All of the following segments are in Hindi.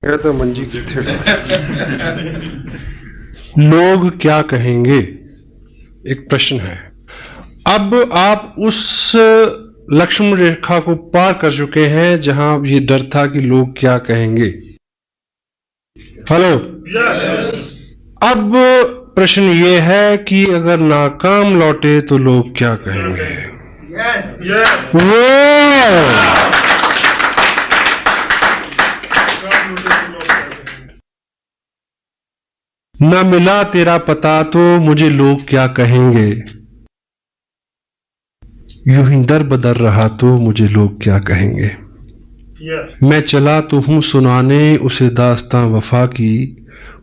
तो मंजी की थे। लोग क्या कहेंगे, एक प्रश्न है। अब आप उस लक्ष्मण रेखा को पार कर चुके हैं जहां ये डर था कि लोग क्या कहेंगे। हेलो। अब प्रश्न ये है कि अगर नाकाम लौटे तो लोग क्या कहेंगे। न मिला तेरा पता तो मुझे लोग क्या कहेंगे। यूं ही दर बदर रहा तो मुझे लोग क्या कहेंगे। मैं चला तो हूं सुनाने उसे दास्तां वफा की,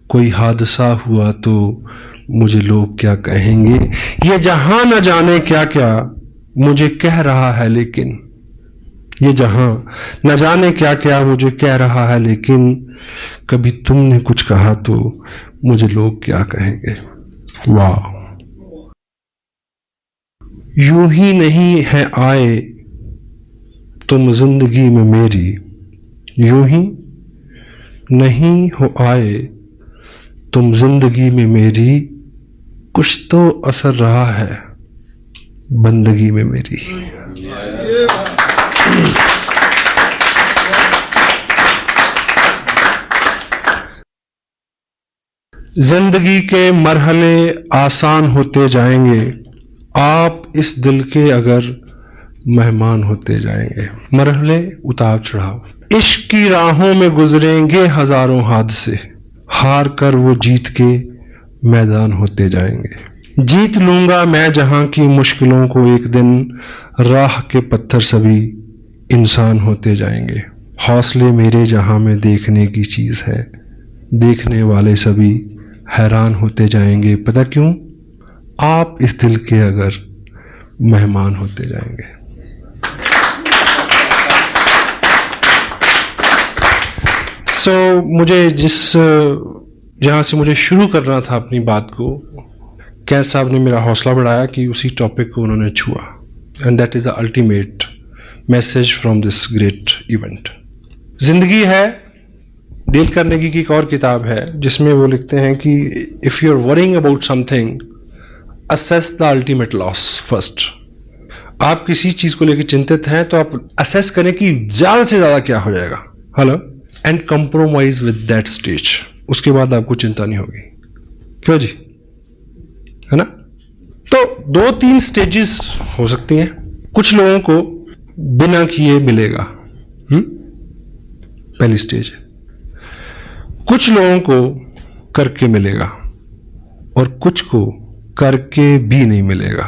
कोई हादसा हुआ तो मुझे लोग क्या कहेंगे। ये जहां न जाने क्या क्या मुझे कह रहा है, लेकिन ये जहां न जाने क्या क्या मुझे कह रहा है, लेकिन कभी तुमने कुछ कहा तो मुझे लोग क्या कहेंगे। वाह। यूं ही नहीं है आए तुम जिंदगी में मेरी, यूं ही नहीं हो आए तुम जिंदगी में मेरी, कुछ तो असर रहा है बंदगी में मेरी। जिंदगी के मरहले आसान होते जाएंगे, आप इस दिल के अगर मेहमान होते जाएंगे। मरहले उतार चढ़ाव। इश्क की राहों में गुजरेंगे हजारों हादसे, हार कर वो जीत के मैदान होते जाएंगे। जीत लूंगा मैं जहां की मुश्किलों को एक दिन, राह के पत्थर सभी इंसान होते जाएंगे। हौसले मेरे जहां में देखने की चीज है, देखने वाले सभी हैरान होते जाएंगे। पता क्यों? आप इस दिल के अगर मेहमान होते जाएंगे। मुझे जहां से मुझे शुरू करना था अपनी बात को, कैस साहब ने मेरा हौसला बढ़ाया कि उसी टॉपिक को उन्होंने छुआ। And that is the ultimate message from this great event. जिंदगी है, डेल कार्नेगी की एक और किताब है जिसमें वो लिखते हैं कि if you are worrying about something, assess the ultimate loss first. आप किसी चीज को लेकर चिंतित हैं तो आप असेस करें कि ज्यादा से ज्यादा क्या हो जाएगा। Hello. And compromise with that stage, उसके बाद आपको चिंता नहीं होगी। क्यों जी, है ना? तो 2-3 स्टेजेस हो सकती हैं। कुछ लोगों को बिना किए मिलेगा, पहली स्टेज। कुछ लोगों को करके मिलेगा और कुछ को करके भी नहीं मिलेगा।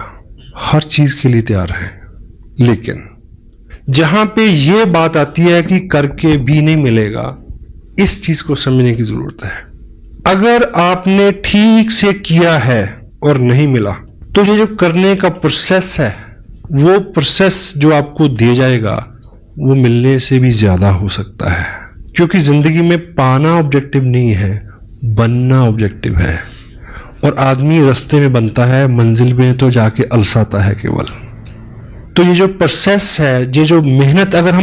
हर चीज के लिए तैयार है, लेकिन जहां पे ये बात आती है कि करके भी नहीं मिलेगा, इस चीज को समझने की जरूरत है। अगर आपने ठीक से किया है और नहीं मिला, तो ये जो करने का प्रोसेस है, वो प्रोसेस जो आपको दिया जाएगा वो मिलने से भी ज्यादा हो सकता है। क्योंकि जिंदगी में पाना ऑब्जेक्टिव नहीं है, बनना ऑब्जेक्टिव है। और आदमी रास्ते में बनता है, मंजिल में तो जाके अलसाता है केवल। तो ये जो प्रोसेस है, ये जो मेहनत, अगर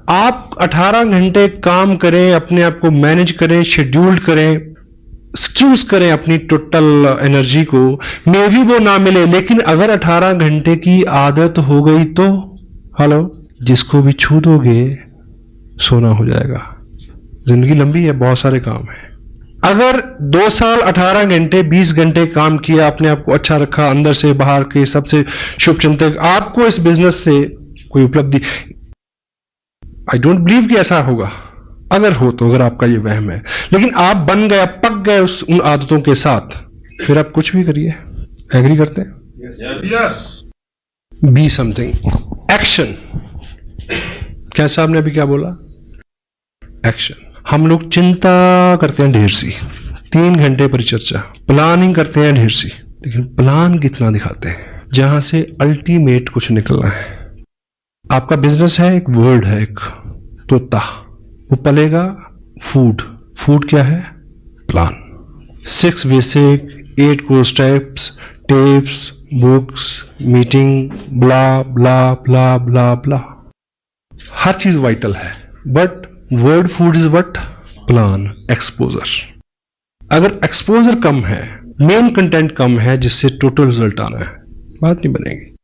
आप 18 घंटे काम करें, अपने आप को मैनेज करें, शेड्यूल्ड करें, एक्सक्यूज करें अपनी टोटल एनर्जी को, मे भी वो ना मिले, लेकिन अगर 18 घंटे की आदत हो गई तो हेलो, जिसको भी छू दोगे सोना हो जाएगा। जिंदगी लंबी है, बहुत सारे काम है। अगर 2 साल 18 घंटे 20 घंटे काम किया, अपने आप को अच्छा रखा, अंदर से बाहर के सबसे शुभ चिंतक, आपको इस बिजनेस से कोई उपलब्धि, आई डोंट बिलीव कि ऐसा होगा। अगर हो तो, अगर आपका ये वहम है, लेकिन आप बन गए, पक गए उन आदतों के साथ, फिर आप कुछ भी करिए। एग्री करते हैं? Be something, action. क्या साहब ने अभी क्या बोला? एक्शन। हम लोग चिंता करते हैं ढेर सी, 3 घंटे परिचर्चा, प्लानिंग करते हैं ढेर सी, लेकिन प्लान कितना दिखाते हैं जहां से अल्टीमेट कुछ निकलना है। आपका बिजनेस है, एक वर्ड है, एक तोता, वो पलेगा फूड। फूड क्या है? Plan. 6 basic, 8 core steps, tips, books, meeting, blah blah blah blah blah. हर चीज वाइटल है, but word food is what? Plan exposure. अगर एक्सपोजर कम है, मेन कंटेंट कम है, जिससे टोटल रिजल्ट आना है, बात नहीं बनेगी।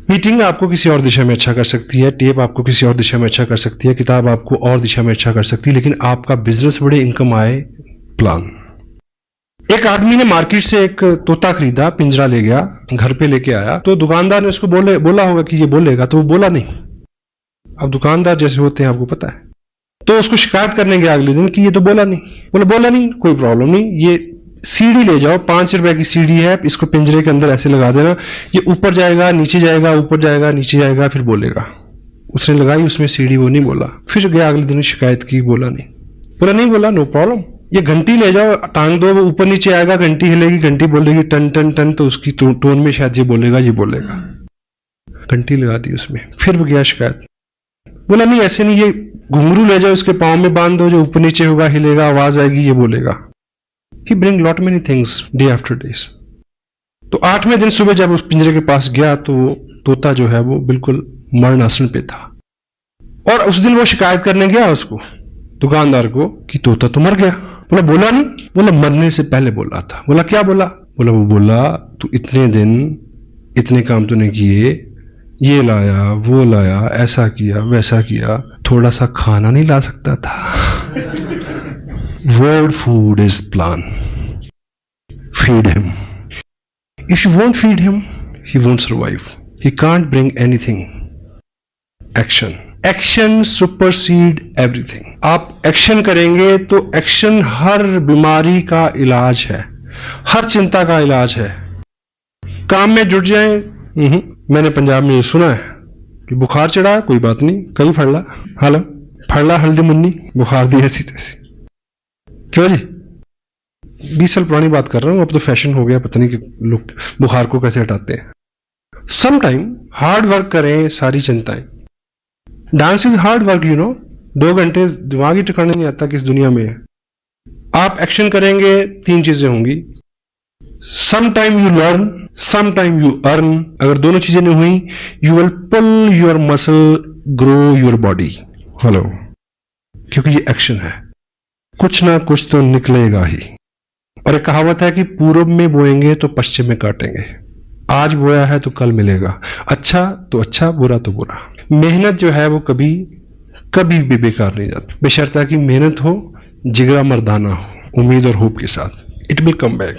मीटिंग आपको किसी और दिशा में अच्छा कर सकती है, टेप आपको किसी और दिशा में अच्छा कर सकती है, किताब आपको और दिशा में अच्छा कर सकती है, लेकिन आपका बिजनेस बड़े, इनकम आए, प्लान। एक आदमी ने मार्केट से एक तोता खरीदा, पिंजरा ले गया, घर पे लेके आया, तो दुकानदार ने उसको बोला होगा कि ये बोलेगा, तो वो बोला नहीं। अब दुकानदार जैसे होते हैं आपको पता है, तो उसको शिकायत करने गया अगले दिन कि ये तो बोला नहीं, कोई प्रॉब्लम नहीं, ये सीढ़ी ले जाओ, 5 रुपए की सीढ़ी है, इसको पिंजरे के अंदर ऐसे लगा देना, ये ऊपर जाएगा, नीचे जाएगा, ऊपर जाएगा, नीचे जाएगा, फिर बोलेगा। उसने लगाई उसमें सीढ़ी, वो नहीं बोला, फिर गया अगले दिन शिकायत की, बोला नहीं बोला, नो प्रॉब्लम। ये घंटी ले जाओ, टांग दो, वो ऊपर नीचे आएगा, घंटी हिलेगी, घंटी बोलेगी टन टन टन, तो उसकी टोन में शायद ये बोलेगा। घंटी लगा दी उसमें, फिर गया शिकायत, बोला नहीं ऐसे नहीं, ये घुंघरू ले जाओ, उसके पाँव में बांध दो, जो ऊपर नीचे होगा, हिलेगा, आवाज आएगी, ये बोलेगा। He bring lot many things day after days. तो 8वें दिन सुबह जब उस पिंजरे के पास गया तो तोता जो है वो बिल्कुल मरण आसन पे था, और उस दिन वो शिकायत करने गया उसको, दुकानदार को, कि तोता तो मर गया। बोला नहीं, बोला मरने से पहले बोला था। बोला क्या बोला? बोला तू इतने दिन इतने काम तूने किए, ये लाया, वो लाया, ऐसा किया, वैसा किया, थोड़ा सा खाना नहीं ला सकता था? Word food is plan. Feed him. If you won't feed him, he won't survive. He can't bring anything. Action. Action supersede everything. आप एक्शन करेंगे तो एक्शन हर बीमारी का इलाज है, हर चिंता का इलाज है। काम में जुट जाएं। मैंने पंजाब में ये सुना है कि बुखार चढ़ा, कोई बात नहीं, कल फड़ला हल्दी मुन्नी, बुखार दी ऐसी तैसी। क्यों जी? 20 साल पुरानी बात कर रहा हूं, अब तो फैशन हो गया, पता नहीं कि लोग बुखार को कैसे हटाते हैं। सम टाइम हार्ड वर्क करें, सारी चिंताएं। डांस इज हार्ड वर्क, 2 घंटे दिमाग ही ठिकाने नहीं आता किस दुनिया में है। आप एक्शन करेंगे, 3 चीजें होंगी, some time you learn, some time you earn. अगर दोनों चीजें नहीं हुई, you will pull your muscle, grow your body. क्योंकि ये एक्शन है, कुछ ना कुछ तो निकलेगा ही। और एक कहावत है कि पूरब में बोएंगे तो पश्चिम में काटेंगे। आज बोया है तो कल मिलेगा, अच्छा तो अच्छा, बुरा तो बुरा। मेहनत जो है वो कभी भी बेकार नहीं जाती, बशर्ते कि मेहनत हो, जिगरा मर्दाना हो, उम्मीद और होप के साथ। It will come back.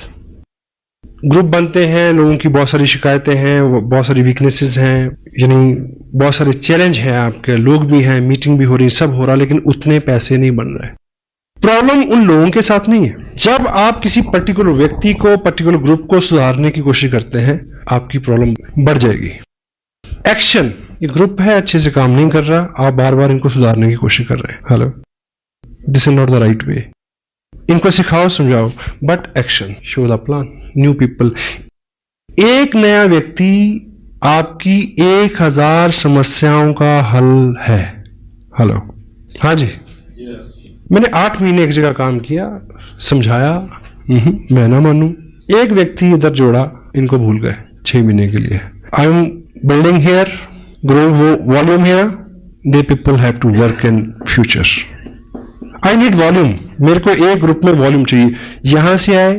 Group बनते हैं, लोगों की बहुत सारी शिकायतें हैं, बहुत सारी वीकनेसेस हैं, यानी बहुत सारे चैलेंज हैं, आपके लोग भी हैं, मीटिंग भी हो रही, सब हो रहा, लेकिन उतने पैसे नहीं बन रहे। प्रॉब्लम उन लोगों के साथ नहीं है। जब आप किसी पर्टिकुलर व्यक्ति को, पर्टिकुलर ग्रुप को सुधारने की कोशिश करते हैं, आपकी प्रॉब्लम बढ़ जाएगी। एक्शन, ये ग्रुप है, अच्छे से काम नहीं कर रहा, आप बार बार इनको सुधारने की कोशिश कर रहे हैं। This is not the right way. इनको सिखाओ, समझाओ, but action, show the plan, new people. एक नया व्यक्ति आपकी 1000 समस्याओं का हल है। हाँ जी, मैंने 8 महीने एक जगह काम किया, समझाया, मैं ना मानू, एक व्यक्ति इधर जोड़ा, इनको भूल गए 6 महीने के लिए। I am building here, growing volume here, they people have to work in future. I need volume, मेरे को एक ग्रुप में वॉल्यूम चाहिए। यहां से आए,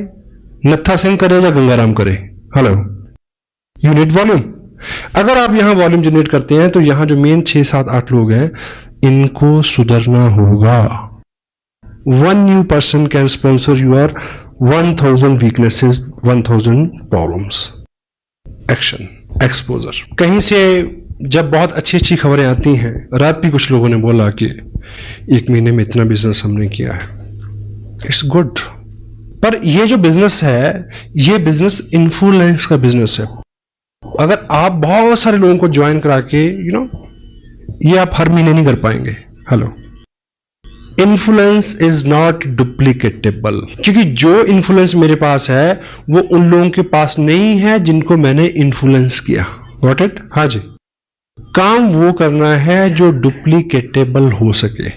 नत्था सिंह करे या गंगाराम करे, यू नीड वॉल्यूम। अगर आप यहां वॉल्यूम जनरेट करते हैं तो यहां जो मेन 6, 7, 8 लोग हैं, इनको सुधरना होगा। 1 new person can sponsor your 1000 weaknesses, 1000 problems. Action, exposure. कहीं से जब बहुत अच्छी खबरें आती हैं, रात भी कुछ लोगों ने बोला कि 1 महीने में इतना बिजनेस हमने किया है, इट्स गुड। पर ये जो बिजनेस है, ये बिजनेस इन्फ्लुएंस का बिजनेस है। अगर आप बहुत सारे लोगों को ज्वाइन करा के, ये आप हर महीने नहीं कर पाएंगे। इन्फ्लुएंस इज नॉट डुप्लीकेटेबल, क्योंकि जो इन्फ्लुएंस मेरे पास है वो उन लोगों के पास नहीं है जिनको मैंने इन्फ्लुएंस किया। Got it? हाँ जी। काम वो करना है जो डुप्लीकेटेबल हो सके,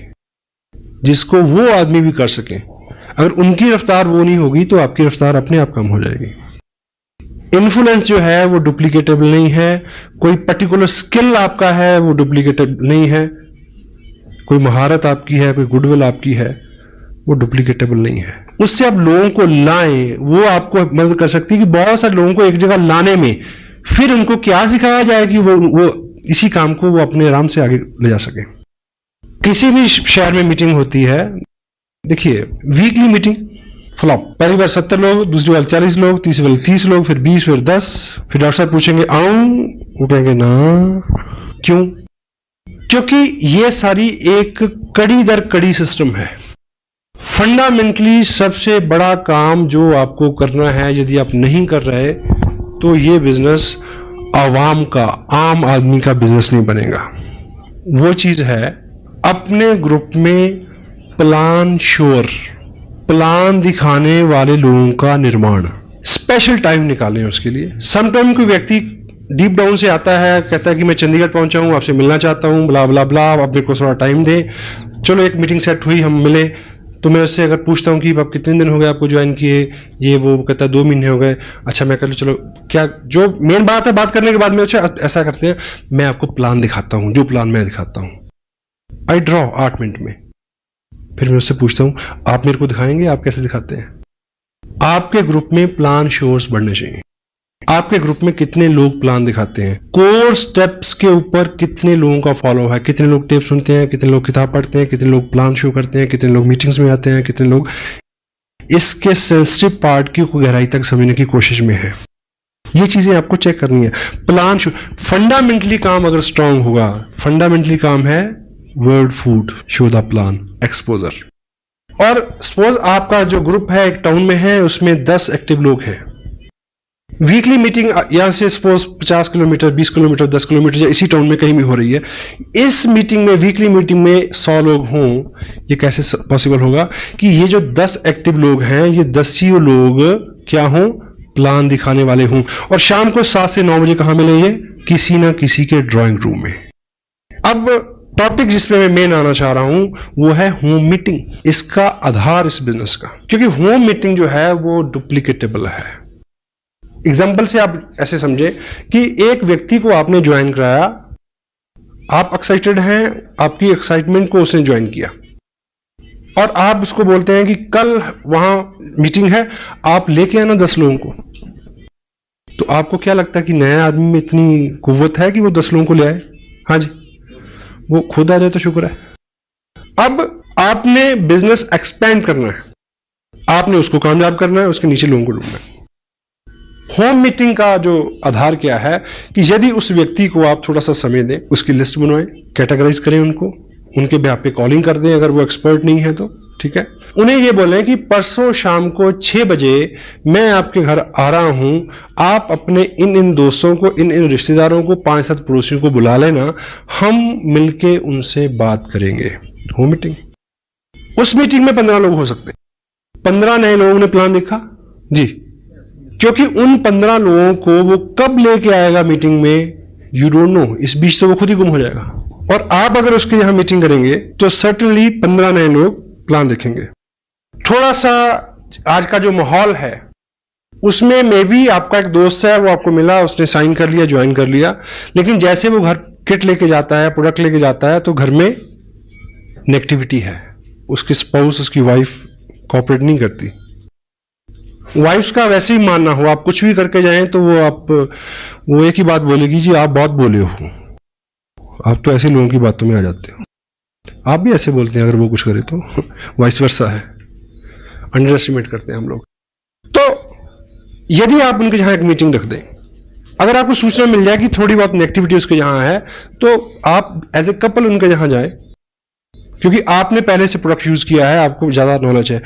जिसको वो आदमी भी कर सके। अगर उनकी रफ्तार वो नहीं होगी तो आपकी रफ्तार अपने आप कम हो जाएगी। इन्फ्लुएंस जो है वो डुप्लीकेटेबल नहीं है। कोई पर्टिकुलर स्किल आपका है वो डुप्लीकेटेबल नहीं है। कोई महारत आपकी है, कोई गुडविल आपकी है, वो डुप्लीकेटेबल नहीं है। उससे आप लोगों को लाएं, वो आपको मदद कर सकती है कि बहुत सारे लोगों को एक जगह लाने में फिर उनको क्या सिखाया जाए कि वो इसी काम को वो अपने आराम से आगे ले जा सके। किसी भी शहर में मीटिंग होती है, देखिए वीकली मीटिंग फ्लॉप, पहली बार 70 लोग, दूसरी बार 40 लोग, तीसरी बार 30 लोग, फिर 20, फिर 10, फिर डॉक्टर साहब पूछेंगे आऊं, वो कहेंगे ना। क्यों? क्योंकि ये सारी एक कड़ी दर कड़ी सिस्टम है। फंडामेंटली सबसे बड़ा काम जो आपको करना है, यदि आप नहीं कर रहे तो ये बिजनेस आवाम का, आम आदमी का बिजनेस नहीं बनेगा। वो चीज है अपने ग्रुप में प्लान श्योर, प्लान दिखाने वाले लोगों का निर्माण। स्पेशल टाइम निकालें उसके लिए। समटाइम कोई व्यक्ति डीप डाउन से आता है, कहता है कि मैं चंडीगढ़ पहुंचा हूं, आपसे मिलना चाहता हूं, ब्ला ब्ला ब्ला, आप मेरे को थोड़ा टाइम दे। चलो एक मीटिंग सेट हुई, हम मिले, तो मैं उससे अगर पूछता हूं कि आप कितने दिन हो गए आपको ज्वाइन किए, ये वो कहता है 2 महीने हो गए। अच्छा मैं कह लो, चलो क्या जो मेन बात है, बात करने के बाद में अच्छा ऐसा करते हैं, मैं आपको प्लान दिखाता हूं, जो प्लान मैं दिखाता हूं, आई ड्रॉ 8 मिनट में। फिर मैं उससे पूछता हूं आप मेरे को दिखाएंगे, आप कैसे दिखाते हैं। आपके ग्रुप में प्लान शोर्स बढ़ने चाहिए। आपके ग्रुप में कितने लोग प्लान दिखाते हैं, कोर स्टेप्स के ऊपर कितने लोगों का फॉलो है, कितने लोग टेप सुनते हैं, कितने लोग किताब पढ़ते हैं, कितने लोग प्लान शो करते हैं, कितने लोग मीटिंग्स में आते हैं, कितने लोग इसके सेंसिटिव पार्ट की गहराई तक समझने की कोशिश में है। ये चीजें आपको चेक करनी है। प्लान शो फंडामेंटली काम अगर स्ट्रांग होगा, फंडामेंटली काम है word food, show the plan, exposure. और सपोज आपका जो ग्रुप है एक टाउन में है, उसमें 10 एक्टिव लोग हैं। वीकली मीटिंग यहां से सपोज 50 किलोमीटर, 20 किलोमीटर, 10 किलोमीटर या इसी टाउन में कहीं भी हो रही है। इस मीटिंग में, वीकली मीटिंग में 100 लोग हों, ये कैसे पॉसिबल होगा कि ये जो 10 एक्टिव लोग हैं, ये 10 ही लोग क्या हों, प्लान दिखाने वाले हों। और शाम को 7 से 9 बजे कहां मिलेंगे, किसी ना किसी के ड्राइंग रूम में। अब टॉपिक जिस पे मैं मेन आना चाह रहा हूं वो है होम मीटिंग। इसका आधार इस बिजनेस का, क्योंकि होम मीटिंग जो है वो डुप्लीकेटेबल है। एग्जाम्पल से आप ऐसे समझे कि एक व्यक्ति को आपने ज्वाइन कराया, आप एक्साइटेड हैं, आपकी एक्साइटमेंट को उसने ज्वाइन किया, और आप उसको बोलते हैं कि कल वहां मीटिंग है, आप लेके आना 10 लोगों को। तो आपको क्या लगता है कि नया आदमी में इतनी कुव्वत है कि वो 10 लोगों को ले आए? हाँ जी, वो खुद आ जाए तो शुक्र है। अब आपने बिजनेस एक्सपेंड करना है, आपने उसको कामयाब करना है, उसके नीचे लोगों को ढूंढना है। होम मीटिंग का जो आधार क्या है कि यदि उस व्यक्ति को आप थोड़ा सा समय दें, उसकी लिस्ट बनवाएं, कैटेगराइज करें उनको, उनके बेहाफ पे कॉलिंग कर दें अगर वो एक्सपर्ट नहीं है तो, ठीक है। उन्हें ये बोलें कि परसों शाम को 6 बजे मैं आपके घर आ रहा हूं, आप अपने इन दोस्तों को, इन रिश्तेदारों को, 5-7 पड़ोसियों को बुला लेना, हम मिलके उनसे बात करेंगे। Home meeting. उस मीटिंग में 15 लोग हो सकते हैं। 15 नए लोगों ने प्लान देखा जी, क्योंकि उन 15 लोगों को वो कब लेके आएगा मीटिंग में, यू डोंट नो। इस बीच तो वो खुद ही गुम हो जाएगा। और आप अगर उसके यहां मीटिंग करेंगे तो सर्टेनली 15 नए लोग प्लान देखेंगे। थोड़ा सा आज का जो माहौल है उसमें मे भी आपका एक दोस्त है, वो आपको मिला, उसने साइन कर लिया, ज्वाइन कर लिया, लेकिन जैसे वो घर किट लेके जाता है, प्रोडक्ट लेके जाता है, तो घर में नेगेटिविटी है। उसकी स्पाउस, उसकी वाइफ कोऑपरेट नहीं करती। वाइफ्स का वैसे ही मानना हो, आप कुछ भी करके जाएं तो वो एक ही बात बोलेगी, जी आप बहुत बोले हो, आप तो ऐसे लोगों की बातों में आ जाते हो। आप भी ऐसे बोलते हैं अगर वो कुछ करे तो। वाइस वर्सा है, अंडर एस्टिमेट करते हैं हम लोग। तो यदि आप उनके जहां एक मीटिंग रख दें, अगर आपको सूचना मिल जाए कि थोड़ी बहुत नेगेटिविटी उसके यहां है, तो आप एज ए कपल उनके यहां जाए, क्योंकि आपने पहले से प्रोडक्ट यूज किया है, आपको ज्यादा नॉलेज है,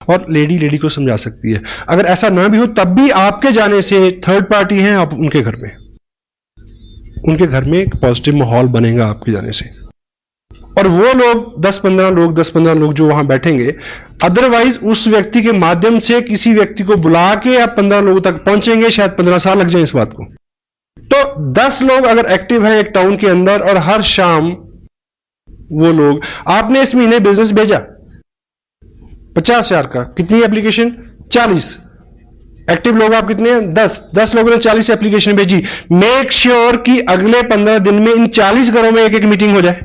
और लेडी को समझा सकती है। अगर ऐसा ना भी हो तब भी आपके जाने से थर्ड पार्टी है, आप उनके घर में एक पॉजिटिव माहौल बनेगा आपके जाने से। और वो लोग 10-15 लोग जो वहां बैठेंगे, अदरवाइज उस व्यक्ति के माध्यम से किसी व्यक्ति को बुला के आप 15 लोगों तक पहुंचेंगे, शायद 15 साल लग जाए इस बात को। तो 10 लोग अगर एक्टिव हैं एक टाउन के अंदर, और हर शाम वो लोग, आपने इस महीने बिजनेस भेजा 50,000 का, कितनी एप्लीकेशन? 40। एक्टिव लोग आप कितने हैं? 10 लोगों ने 40 एप्लीकेशन भेजी। मेक श्योर कि अगले 15 दिन में इन 40 घरों में एक मीटिंग हो जाए।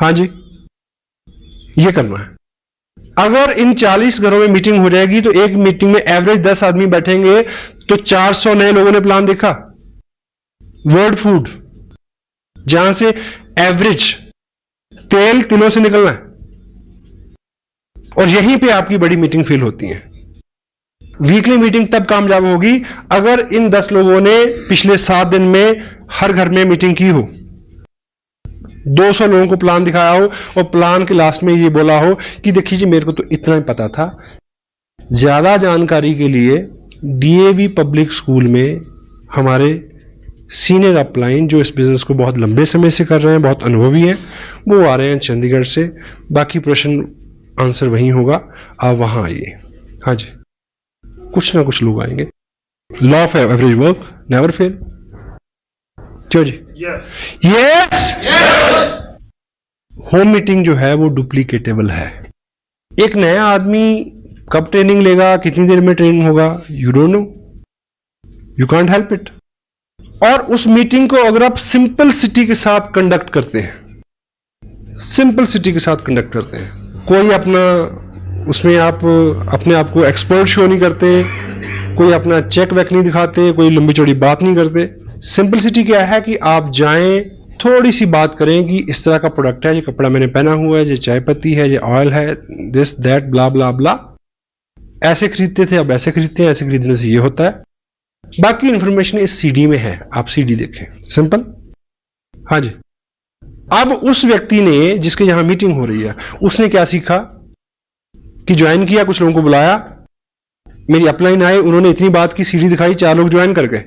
हाँ जी, ये करना है। अगर इन 40 घरों में मीटिंग हो जाएगी तो एक मीटिंग में एवरेज 10 आदमी बैठेंगे तो 400 नए लोगों ने प्लान देखा। वर्ल्ड फूड, जहां से एवरेज तेल तिलों से निकलना है, और यहीं पे आपकी बड़ी मीटिंग फेल होती है। वीकली मीटिंग तब कामयाब होगी अगर इन 10 लोगों ने पिछले 7 दिन में हर घर में मीटिंग की हो, 200 लोगों को प्लान दिखाया हो और प्लान के लास्ट में ये बोला हो कि देखिए जी मेरे को तो इतना ही पता था। ज्यादा जानकारी के लिए डीएवी पब्लिक स्कूल में हमारे सीनियर अपलाइन जो इस बिजनेस को बहुत लंबे समय से कर रहे हैं, बहुत अनुभवी हैं, वो आ रहे हैं चंडीगढ़ से। बाकी प्रश्न आंसर वहीं होगा, आप वहां आइए। हाँ जी, कुछ ना कुछ लोग आएंगे। Law of average work never fail. क्यों जी? यस। होम मीटिंग जो है वो डुप्लीकेटेबल है। एक नया आदमी कब ट्रेनिंग लेगा, कितनी देर में ट्रेनिंग होगा, you don't know, you can't help it. और उस मीटिंग को अगर आप सिंपल सिटी के साथ कंडक्ट करते हैं, सिंपल सिटी के साथ कंडक्ट करते हैं, कोई अपना उसमें आप अपने आप को एक्सपर्ट शो नहीं करते, कोई अपना चेक वेक नहीं दिखाते, कोई लंबी चौड़ी बात नहीं करते। सिंपलिसिटी क्या है कि आप जाएं, थोड़ी सी बात करें कि इस तरह का प्रोडक्ट है, ये कपड़ा मैंने पहना हुआ है, ये चाय पत्ती है, ये ऑयल है, दिस दैट ब्ला ब्ला ब्ला, ऐसे खरीदते थे अब ऐसे खरीदते हैं, ऐसे खरीदने से ये होता है। बाकी इंफॉर्मेशन इस सीडी में है, आप सीडी देखें, सिंपल। हाँ जी। अब उस व्यक्ति ने जिसके यहां मीटिंग हो रही है, उसने क्या सीखा कि ज्वाइन किया, कुछ लोगों को बुलाया, मेरी अपलाइन आए, उन्होंने इतनी बात की, सीडी दिखाई, 4 लोग ज्वाइन कर गए।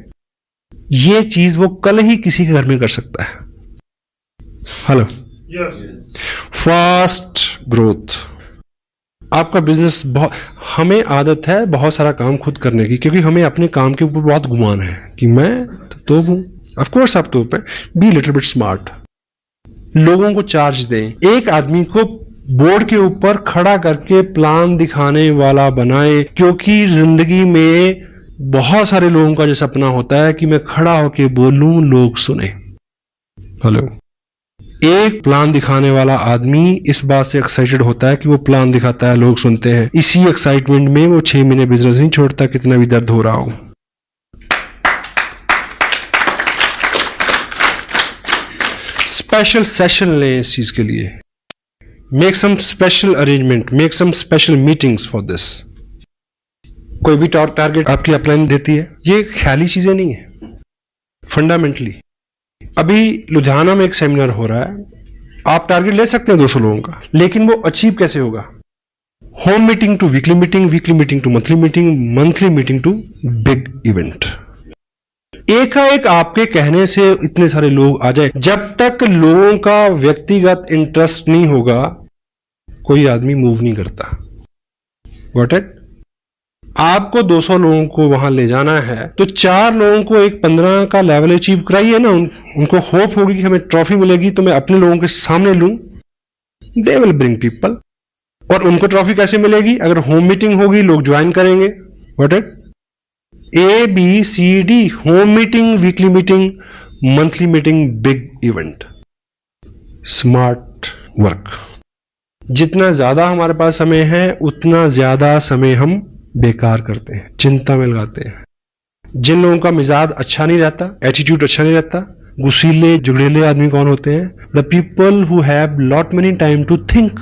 ये चीज वो कल ही किसी के घर में कर सकता है। Hello, fast growth. आपका बिजनेस बहुत, हमें आदत है बहुत सारा काम खुद करने की, क्योंकि हमें अपने काम के ऊपर बहुत गुमान है कि मैं तो हूं। ऑफ कोर्स आप तो पे बी लिटिल बिट स्मार्ट, लोगों को चार्ज दें। एक आदमी को बोर्ड के ऊपर खड़ा करके प्लान दिखाने वाला बनाए, क्योंकि जिंदगी में बहुत सारे लोगों का जो सपना होता है कि मैं खड़ा होके बोलूं, लोग सुने। हेलो, एक प्लान दिखाने वाला आदमी इस बात से एक्साइटेड होता है कि वो प्लान दिखाता है, लोग सुनते हैं। इसी एक्साइटमेंट में वो 6 महीने बिजनेस नहीं छोड़ता, कितना भी दर्द हो रहा हो। स्पेशल सेशन लें इस चीज के लिए, make some special arrangement, make some special meetings for this. कोई भी टारगेट आपकी अपलाइन देती है, ये ख्याली चीजें नहीं है, फंडामेंटली। अभी लुधियाना में एक सेमिनार हो रहा है, आप टारगेट ले सकते हैं 200 लोगों का, लेकिन वो अचीव कैसे होगा? Home meeting to weekly meeting, weekly meeting to monthly meeting, monthly meeting to big event. एकाएक आपके कहने से इतने सारे लोग आ जाए, जब तक लोगों का व्यक्तिगत इंटरेस्ट नहीं होगा कोई आदमी मूव नहीं करता। Got it? आपको 200 लोगों को वहां ले जाना है तो 4 लोगों को एक 15 का लेवल अचीव कराइए ना। उनको होप होगी कि हमें ट्रॉफी मिलेगी तो मैं अपने लोगों के सामने लूं, दे विल ब्रिंग पीपल। और उनको ट्रॉफी कैसे मिलेगी? अगर होम मीटिंग होगी, लोग ज्वाइन करेंगे। What it? ABCD, home meeting, weekly meeting, monthly meeting, big event. Smart work. जितना ज्यादा हमारे पास समय है उतना ज्यादा समय हम बेकार करते हैं, चिंता में लगाते हैं। जिन लोगों का मिजाज अच्छा नहीं रहता, एटीट्यूड अच्छा नहीं रहता, गुस्सीले जुगड़ेले आदमी कौन होते हैं? The people who have lot many time to think.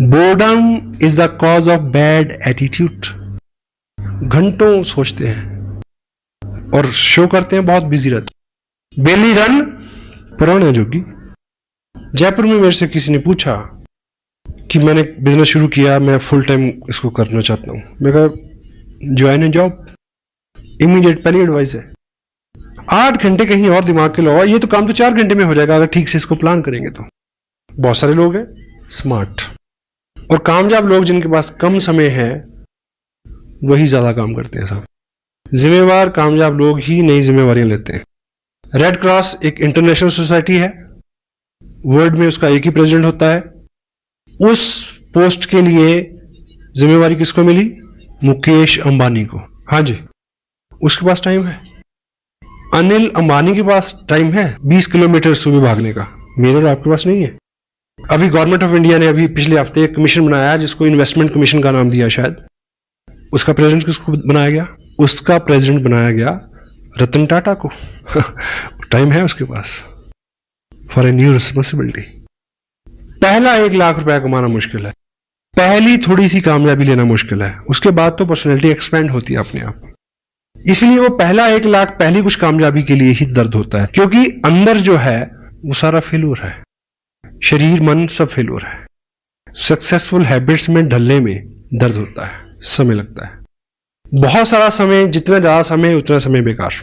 Boredom is the cause of bad attitude. घंटों सोचते हैं और शो करते हैं बहुत बिजी रहते। बेली रन पुराना जोगी। जयपुर में मेरे से किसी ने पूछा कि मैंने बिजनेस शुरू किया, मैं फुल टाइम इसको करना चाहता हूं। मैं कहा ज्वाइन ए जॉब, इमीडिएट पहली एडवाइस है। 8 घंटे कहीं और दिमाग के लगाओ, ये तो काम तो 4 घंटे में हो जाएगा अगर ठीक से इसको प्लान करेंगे तो। बहुत सारे लोग हैं स्मार्ट और कामयाब लोग जिनके पास कम समय है वही ज्यादा काम करते हैं साहब। जिम्मेवार कामयाब लोग ही नई जिम्मेवारियां लेते हैं। रेड क्रॉस एक इंटरनेशनल सोसाइटी है, वर्ल्ड में उसका एक ही प्रेसिडेंट होता है। उस पोस्ट के लिए जिम्मेवारी किसको मिली? मुकेश अंबानी को। हाँ जी, उसके पास टाइम है। अनिल अंबानी के पास टाइम है 20 किलोमीटर सुबह भागने का, मेरे और आपके पास नहीं है। अभी गवर्नमेंट ऑफ इंडिया ने अभी पिछले हफ्ते एक कमीशन बनाया जिसको इन्वेस्टमेंट कमीशन का नाम दिया शायद। उसका प्रेसिडेंट किसको बनाया गया? उसका प्रेसिडेंट बनाया गया रतन टाटा को। टाइम है उसके पास फॉर ए न्यू रिस्पॉन्सिबिलिटी। पहला 1 लाख रुपया कमाना मुश्किल है, पहली थोड़ी सी कामयाबी लेना मुश्किल है, उसके बाद तो पर्सनैलिटी एक्सपेंड होती है अपने आप। इसलिए वो पहला 1 लाख पहली कुछ कामयाबी के लिए ही दर्द होता है, क्योंकि अंदर जो है वो सारा फेल्योर है, शरीर मन सब फेल्योर है। सक्सेसफुल हैबिट्स में ढलने में दर्द होता है, समय लगता है, बहुत सारा समय, जितना ज्यादा समय उतना समय बेकार।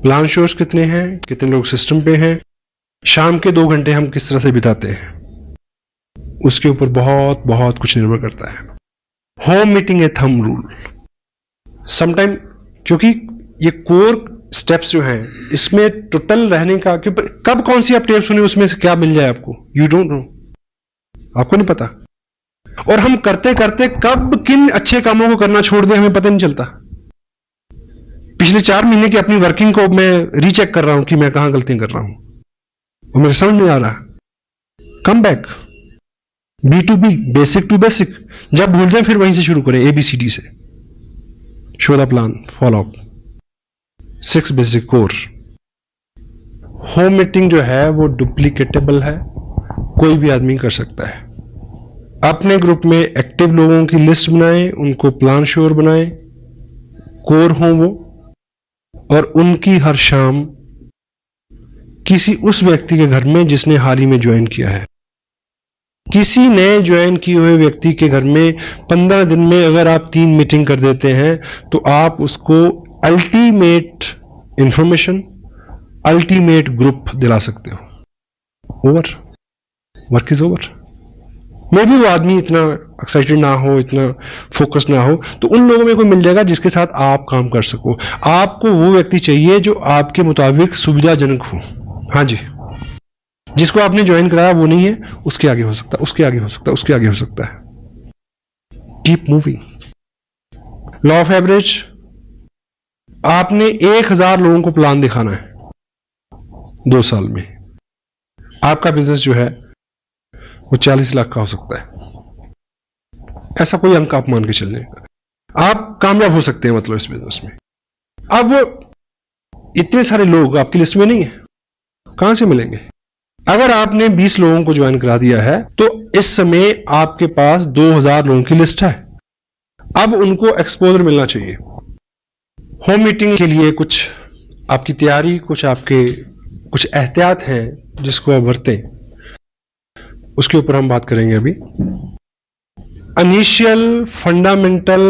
प्लान शोर्स कितने हैं, कितने लोग सिस्टम पे हैं, शाम के 2 घंटे हम किस तरह से बिताते हैं, उसके ऊपर बहुत बहुत कुछ निर्भर करता है। होम मीटिंग ए थंब रूल समटाइम, क्योंकि ये कोर स्टेप्स जो हैं इसमें टोटल रहने का, कब कौन सी आप टेप सुनी उसमें से क्या मिल जाए आपको, यू डोंट नो, आपको नहीं पता। और हम करते करते कब किन अच्छे कामों को करना छोड़ दें हमें पता नहीं चलता। पिछले 4 महीने की अपनी वर्किंग को मैं रीचेक कर रहा हूं कि मैं कहां गलतियां कर रहा हूं, वो मेरे समझ नहीं आ रहा। Come back, B2B, basic to basic, जब भूल जाए फिर वहीं से शुरू करें, ABCD से। Show the plan, follow up, 6 basic core. Home meeting जो है वो डुप्लीकेटेबल है, कोई भी आदमी कर सकता है। अपने ग्रुप में एक्टिव लोगों की लिस्ट बनाएं, उनको प्लान श्योर बनाएं, कोर हों वो, और उनकी हर शाम किसी उस व्यक्ति के घर में जिसने हाल ही में ज्वाइन किया है, किसी नए ज्वाइन किए हुए व्यक्ति के घर में 15 दिन में अगर आप 3 मीटिंग कर देते हैं तो आप उसको अल्टीमेट इंफॉर्मेशन, अल्टीमेट ग्रुप दिला सकते हो। Over, work is over. मे भी वो आदमी इतना एक्साइटेड ना हो, इतना फोकस ना हो, तो उन लोगों में कोई मिल जाएगा जिसके साथ आप काम कर सको। आपको वो व्यक्ति चाहिए जो आपके मुताबिक सुविधाजनक हो। हाँ जी, जिसको आपने ज्वाइन कराया वो नहीं है, उसके आगे हो सकता है, उसके आगे हो सकता है, उसके आगे हो सकता है। Keep moving. Law of average, आपने 1000 लोगों को प्लान दिखाना है 2 साल में, आपका बिजनेस जो है वो 40 लाख का हो सकता है। ऐसा कोई अंक आप मान के चलने, आप कामयाब हो सकते हैं मतलब इस बिजनेस में। अब इतने सारे लोग आपकी लिस्ट में नहीं है, कहां से मिलेंगे? अगर आपने 20 लोगों को ज्वाइन करा दिया है तो इस समय आपके पास 2000 लोगों की लिस्ट है। अब उनको एक्सपोजर मिलना चाहिए। होम मीटिंग के लिए कुछ आपकी तैयारी, कुछ आपके कुछ एहतियात हैं जिसको आप बरतें, उसके ऊपर हम बात करेंगे अभी। इनिशियल फंडामेंटल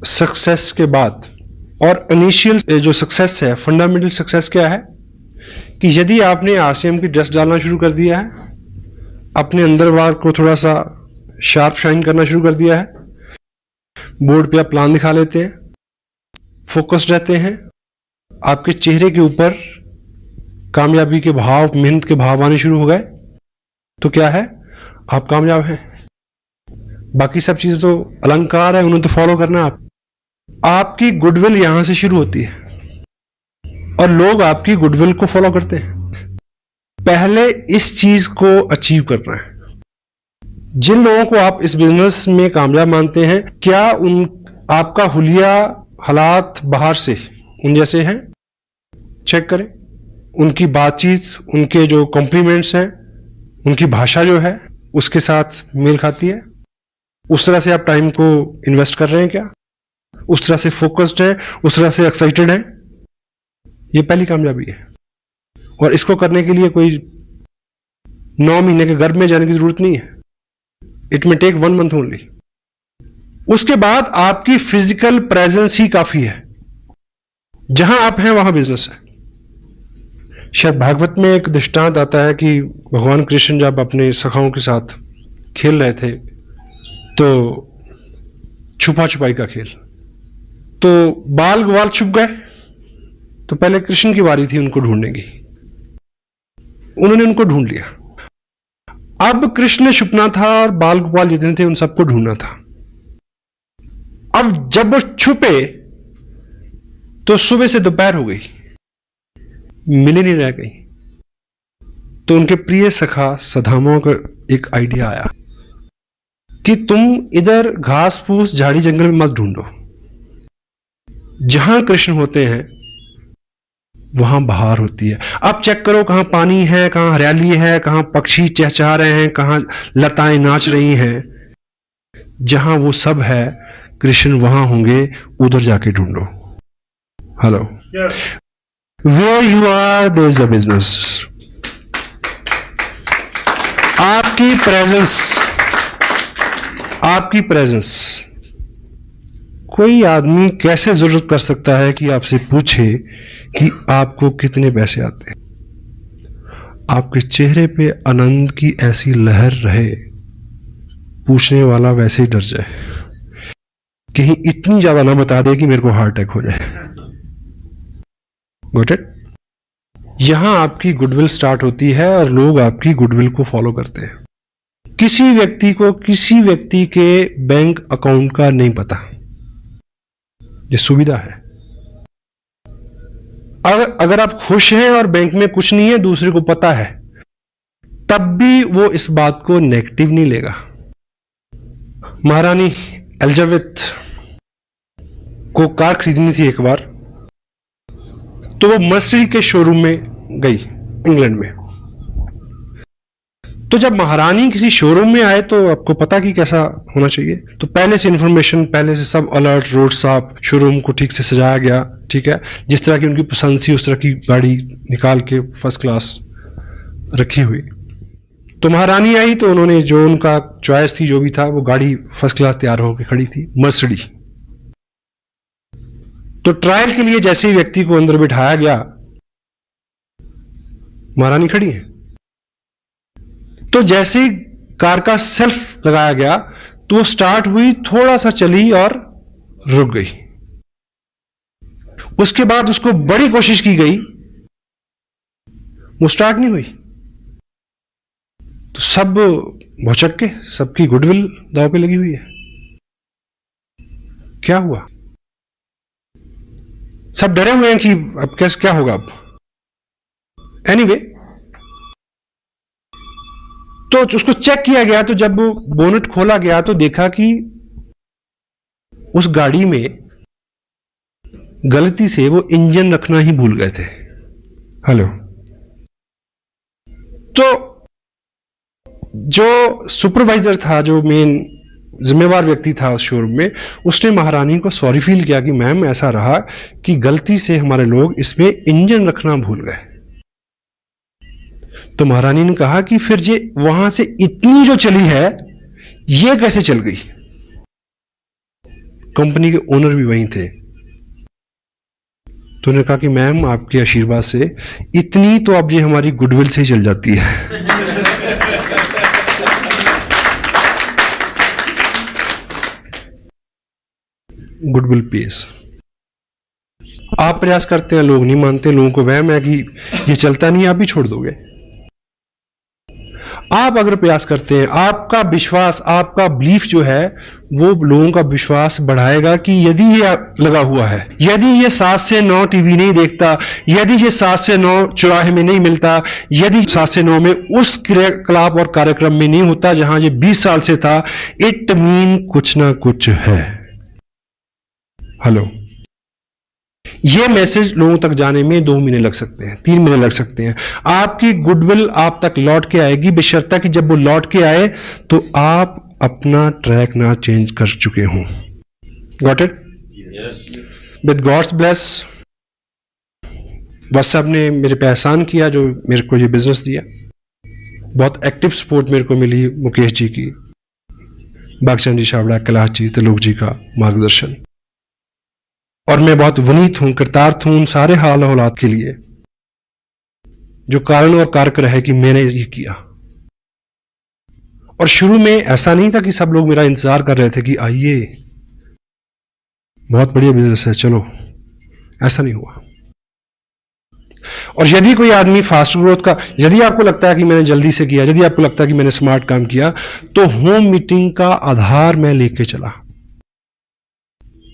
सक्सेस के बाद, और इनिशियल जो सक्सेस है, फंडामेंटल सक्सेस क्या है कि यदि आपने RCM की ड्रेस डालना शुरू कर दिया है, अपने अंदर बाहर को थोड़ा सा शार्प शाइन करना शुरू कर दिया है, बोर्ड पे आप प्लान दिखा लेते हैं, फोकस्ड रहते हैं, आपके चेहरे के ऊपर कामयाबी के भाव, मेहनत के भाव आने शुरू हो गए, तो क्या है, आप कामयाब हैं। बाकी सब चीजें तो अलंकार है, उन्हें तो फॉलो करना है। आपकी गुडविल यहां से शुरू होती है और लोग आपकी गुडविल को फॉलो करते हैं। पहले इस चीज को अचीव करना है। जिन लोगों को आप इस बिजनेस में कामयाब मानते हैं, क्या आपका हुलिया हालात बाहर से उन जैसे हैं? चेक करें। उनकी बातचीत, उनके जो कॉम्प्लीमेंट्स हैं, उनकी भाषा जो है उसके साथ मेल खाती है? उस तरह से आप टाइम को इन्वेस्ट कर रहे हैं क्या? उस तरह से फोकस्ड है, उस तरह से एक्साइटेड है? ये पहली कामयाबी है। और इसको करने के लिए कोई 9 महीने के गर्भ में जाने की जरूरत नहीं है। It may take 1 month only. उसके बाद आपकी फिजिकल प्रेजेंस ही काफी है। जहां आप हैं वहां बिजनेस है। शायद भागवत में एक दृष्टांत आता है कि भगवान कृष्ण जब अपने सखाओं के साथ खेल रहे थे, तो छुपा छुपाई का खेल, तो बाल ग्वाल छुप गए, तो पहले कृष्ण की बारी थी उनको ढूंढने की। उन्होंने उनको ढूंढ लिया। अब कृष्ण ने छुपना था और बाल गोपाल जितने थे उन सबको ढूंढना था। अब जब वो छुपे तो सुबह से दोपहर हो गई, मिले नहीं रह गई। तो उनके प्रिय सखा सदामा को एक आइडिया आया कि तुम इधर घास फूस झाड़ी जंगल में मत ढूंढो, जहां कृष्ण होते हैं वहां बहार होती है। अब चेक करो कहां पानी है, कहां हरियाली है, कहां पक्षी चहचहा रहे हैं, कहां लताएं नाच रही हैं। जहां वो सब है कृष्ण वहां होंगे, उधर जाके ढूंढो। Hello, where you are there is a business. आपकी प्रेजेंस कोई आदमी कैसे जरूरत कर सकता है कि आपसे पूछे कि आपको कितने पैसे आते हैं। आपके चेहरे पे आनंद की ऐसी लहर रहे, पूछने वाला वैसे ही डर जाए, कहीं इतनी ज्यादा ना बता दे कि मेरे को हार्ट अटैक हो जाए। Got it? यहां आपकी गुडविल स्टार्ट होती है और लोग आपकी गुडविल को फॉलो करते हैं। किसी व्यक्ति को किसी व्यक्ति के बैंक अकाउंट का नहीं पता, ये सुविधा है। अगर आप खुश हैं और बैंक में कुछ नहीं है, दूसरे को पता है, तब भी वो इस बात को नेगेटिव नहीं लेगा। महारानी एलिजाबेथ को कार खरीदनी थी एक बार, तो वो मर्सिडीज के शोरूम में गई इंग्लैंड में। तो जब महारानी किसी शोरूम में आए तो आपको पता कि कैसा होना चाहिए, तो पहले से इंफॉर्मेशन, पहले से सब अलर्ट, रोड साफ, शोरूम को ठीक से सजाया गया, ठीक है, जिस तरह की उनकी पसंद थी उस तरह की गाड़ी निकाल के फर्स्ट क्लास रखी हुई। तो महारानी आई तो उन्होंने जो उनका चॉइस थी, जो भी था, वो गाड़ी फर्स्ट क्लास तैयार होकर खड़ी थी, मर्सिडीज। तो ट्रायल के लिए जैसे ही व्यक्ति को अंदर बिठाया गया, महारानी खड़ी है, तो जैसे ही कार का सेल्फ लगाया गया तो वो स्टार्ट हुई, थोड़ा सा चली और रुक गई। उसके बाद उसको बड़ी कोशिश की गई, वो स्टार्ट नहीं हुई। तो सब भौचक के, सबकी गुडविल दांव पे लगी हुई है। क्या हुआ? सब डरे हुए हैं कि अब कैसे क्या होगा अब। एनीवे, तो उसको चेक किया गया, तो जब बोनेट खोला गया तो देखा कि उस गाड़ी में गलती से वो इंजन रखना ही भूल गए थे। हेलो, तो जो सुपरवाइजर था, जो मेन जिम्मेवार व्यक्ति था उस शोरूम में, उसने महारानी को सॉरी फील किया कि मैम ऐसा रहा कि गलती से हमारे लोग इसमें इंजन रखना भूल गए। तो महारानी ने कहा कि फिर ये वहां से इतनी जो चली है, ये कैसे चल गई? कंपनी के ओनर भी वहीं थे। तो उन्होंने कहा कि मैम आपके आशीर्वाद से इतनी तो अब ये हमारी गुडविल से ही चल जाती है। Goodwill pace. आप प्रयास करते हैं, लोग नहीं मानते, लोगों को वहम है कि ये चलता नहीं, आप भी छोड़ दोगे। आप अगर प्रयास करते हैं, आपका विश्वास, आपका बिलीफ जो है, वो लोगों का विश्वास बढ़ाएगा कि यदि ये लगा हुआ है, यदि ये 7 से 9 टीवी नहीं देखता, यदि ये 7 से 9 चौराहे में नहीं मिलता, यदि 7 से 9 में उस क्रियाकलाप और कार्यक्रम में नहीं होता जहां ये 20 साल से था, इट मीन कुछ ना कुछ है। हेलो, ये मैसेज लोगों तक जाने में 2 महीने लग सकते हैं, 3 महीने लग सकते हैं। आपकी गुडविल आप तक लौट के आएगी, बशर्ते कि जब वो लौट के आए तो आप अपना ट्रैक ना चेंज कर चुके हों। Got it? With God's bless, WhatsApp ने मेरे पे एहसान किया जो मेरे को ये बिजनेस दिया। बहुत एक्टिव सपोर्ट मेरे को मिली मुकेश जी की, बागचंद जी छाबड़ा, कैलाश जी, त्रिलोक जी का मार्गदर्शन। और मैं बहुत विनीत हूं, कृतार्थ हूं उन सारे हाल हालात के लिए जो कारण और कारक रहे कि मैंने ये किया। और शुरू में ऐसा नहीं था कि सब लोग मेरा इंतजार कर रहे थे कि आइए बहुत बढ़िया बिजनेस है चलो, ऐसा नहीं हुआ। और यदि कोई आदमी फास्ट ग्रोथ का, यदि आपको लगता है कि मैंने जल्दी से किया, यदि आपको लगता है कि मैंने स्मार्ट काम किया, तो होम मीटिंग का आधार मैं लेके चला।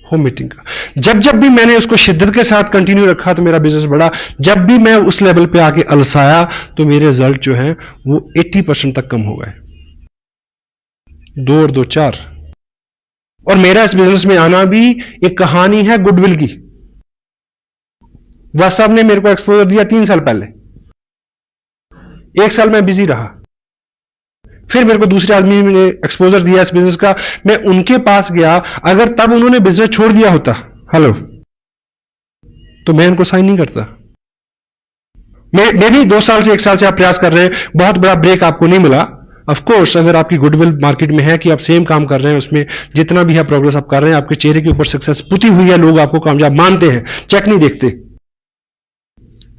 होम मीटिंग का। जब जब भी मैंने उसको शिद्दत के साथ कंटिन्यू रखा तो मेरा बिजनेस बढ़ा। जब भी मैं उस लेवल पे आके अलसाया तो मेरे रिजल्ट जो हैं वो 80% तक कम हो गए। 2 और 2 4। और मेरा इस बिजनेस में आना भी एक कहानी है गुडविल की। वह साहब ने मेरे को एक्सपोजर दिया 3 साल पहले। 1 साल मैं बिजी रहा, फिर मेरे को दूसरे आदमी ने एक्सपोजर दिया इस बिजनेस का, मैं उनके पास गया। अगर तब उन्होंने बिजनेस छोड़ दिया होता, हेलो, तो मैं उनको साइन नहीं करता। मैं भी 2 साल से 1 साल से आप प्रयास कर रहे हैं, बहुत बड़ा ब्रेक आपको नहीं मिला। ऑफ कोर्स अगर आपकी गुडविल मार्केट में है कि आप सेम काम कर रहे हैं, उसमें जितना भी है प्रोग्रेस आप कर रहे हैं, आपके चेहरे के ऊपर सक्सेस पुती हुई है, लोग आपको कामयाब मानते हैं, चेक नहीं देखते,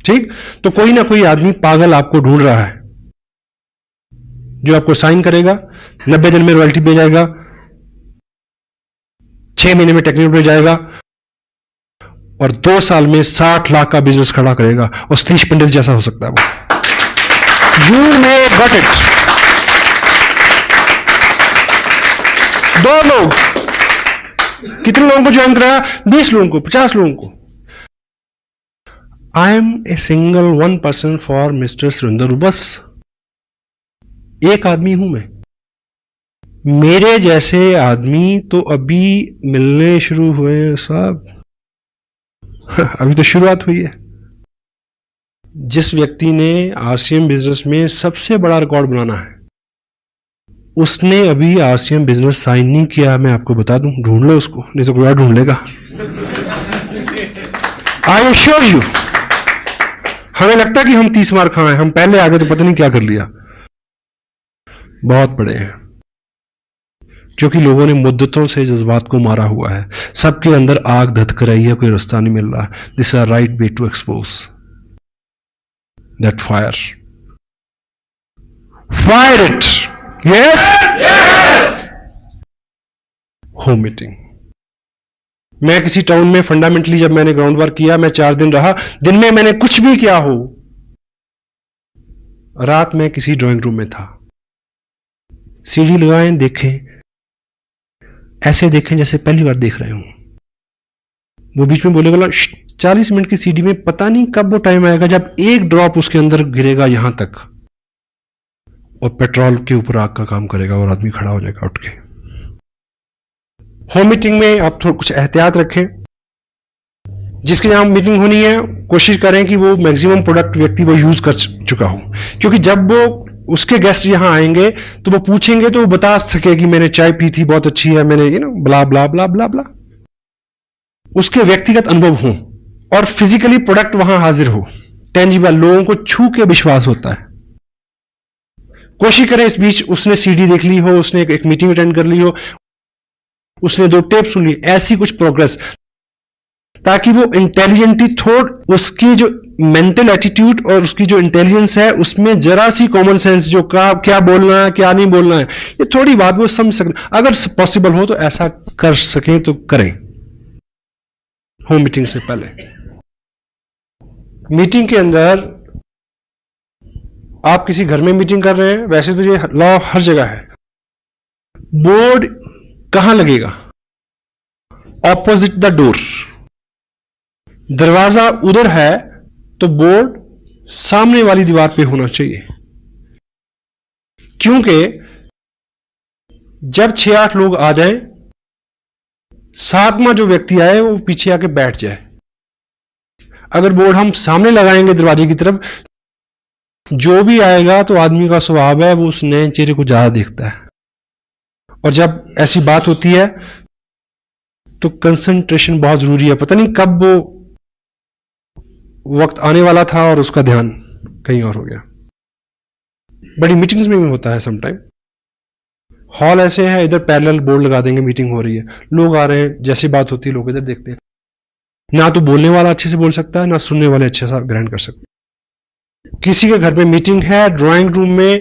ठीक। तो कोई ना कोई आदमी पागल आपको ढूंढ रहा है जो आपको साइन करेगा, 90 दिन में रॉयल्टी पे जाएगा, 6 महीने में टेक्निकल पे जाएगा और 2 साल में 60 लाख का बिजनेस खड़ा करेगा और सतीश पंडित जैसा हो सकता है वो। You may got it. 2 लोग, कितने लोगों को ज्वाइन कराया? 20 लोगों को, 50 लोगों को। I am a single 1 person for mister Surendra. बस एक आदमी हूं मैं। मेरे जैसे आदमी तो अभी मिलने शुरू हुए हैं साहब। अभी तो शुरुआत हुई है। जिस व्यक्ति ने आरसीएम बिजनेस में सबसे बड़ा रिकॉर्ड बनाना है, उसने अभी आरसीएम बिजनेस साइन नहीं किया। मैं आपको बता दूं, ढूंढ लो उसको, नहीं तो कोई और ढूंढ लेगा। I assure you. हमें लगता है कि हम 30 मार खाए, हम पहले आगे तो पता नहीं क्या कर लिया। बहुत बड़े हैं, क्योंकि लोगों ने मुद्दतों से जज्बात को मारा हुआ है। सबके अंदर आग धधक रही है, कोई रास्ता नहीं मिल रहा। This are right way to expose that fire. Fire it. Yes. Home meeting. मैं किसी टाउन में फंडामेंटली जब मैंने ग्राउंड वर्क किया, मैं 4 दिन रहा। दिन में मैंने कुछ भी किया हो, रात में किसी ड्राइंग रूम में था। सीढ़ी लगाएं, देखें, ऐसे देखें जैसे पहली बार देख रहे हो। वो बीच में बोलेगा 40 मिनट की सीढ़ी में पता नहीं कब वो टाइम आएगा जब एक ड्रॉप उसके अंदर गिरेगा यहां तक और पेट्रोल के ऊपर आग का काम करेगा और आदमी खड़ा हो जाएगा उठ के। होम मीटिंग में आप थोड़ा कुछ एहतियात रखें। जिसके यहां मीटिंग होनी है, कोशिश करें कि वो मैक्सिमम प्रोडक्ट व्यक्ति वो यूज कर चुका हो, क्योंकि जब वो उसके गेस्ट यहां आएंगे तो वो पूछेंगे तो वो बता सके कि मैंने चाय पी थी, बहुत अच्छी है, मैंने ब्ला ब्ला ब्ला ब्ला ब्ला। उसके व्यक्तिगत अनुभव हो और फिजिकली प्रोडक्ट वहां हाजिर हो, टेंजिबल, लोगों को छू के विश्वास होता है। कोशिश करें इस बीच उसने सीडी देख ली हो, उसने एक मीटिंग अटेंड कर ली हो, उसने 2 टेप सुन ली, ऐसी कुछ प्रोग्रेस, ताकि वो इंटेलिजेंटली थोड़ उसकी जो मेंटल एटीट्यूड और उसकी जो इंटेलिजेंस है उसमें जरा सी कॉमन सेंस, जो क्या बोलना है क्या नहीं बोलना है, ये थोड़ी बात वो समझ सकें। अगर पॉसिबल हो तो ऐसा कर सकें तो करें होम मीटिंग से पहले। मीटिंग के अंदर आप किसी घर में मीटिंग कर रहे हैं, वैसे तो ये लॉ हर जगह है। बोर्ड कहां लगेगा? Opposite the door. दरवाजा उधर है तो बोर्ड सामने वाली दीवार पे होना चाहिए, क्योंकि जब 6-8 लोग आ जाएं, 7वां जो व्यक्ति आए वो पीछे आके बैठ जाए। अगर बोर्ड हम सामने लगाएंगे दरवाजे की तरफ, जो भी आएगा तो आदमी का स्वभाव है वो उस नए चेहरे को ज्यादा देखता है, और जब ऐसी बात होती है तो कंसंट्रेशन बहुत जरूरी है। पता नहीं कब वो वक्त आने वाला था और उसका ध्यान कहीं और हो गया। बड़ी मीटिंग्स में भी होता है समटाइम। हॉल ऐसे है, इधर पैरेलल बोर्ड लगा देंगे, मीटिंग हो रही है, लोग आ रहे हैं, जैसी बात होती है लोग इधर देखते हैं। ना तो बोलने वाला अच्छे से बोल सकता है, ना सुनने वाले अच्छे से ग्रहण कर सकते हैं। किसी के घर में मीटिंग है, ड्राइंग रूम में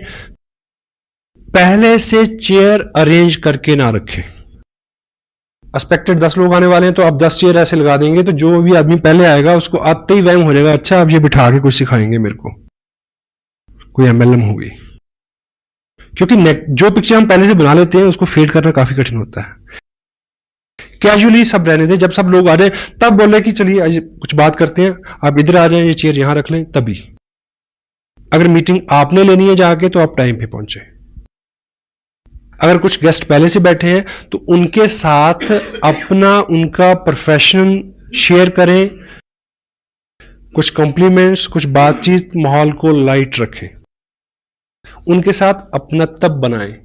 पहले से चेयर अरेंज करके ना रखें। एक्सपेक्टेड 10 लोग आने वाले हैं तो आप 10 चेयर ऐसे लगा देंगे तो जो भी आदमी पहले आएगा उसको आते ही वहम हो जाएगा, अच्छा अब ये बिठा के कुछ सिखाएंगे मेरे को, कोई एमएलएम होगी। क्योंकि जो पिक्चर हम पहले से बना लेते हैं उसको फेड करना काफी कठिन होता है। कैजुअली सब रहने दें, जब सब लोग आ रहे हैं तब बोले कि चलिए आज कुछ बात करते हैं, आप इधर आ रहे हैं, ये चेयर यहां रख लें, तभी। अगर मीटिंग आपने लेनी है जाके तो आप टाइम पे पहुंचे। अगर कुछ गेस्ट पहले से बैठे हैं तो उनके साथ अपना उनका प्रोफेशन शेयर करें, कुछ कॉम्प्लीमेंट्स, कुछ बातचीत, माहौल को लाइट रखें, उनके साथ अपनत्व बनाएं।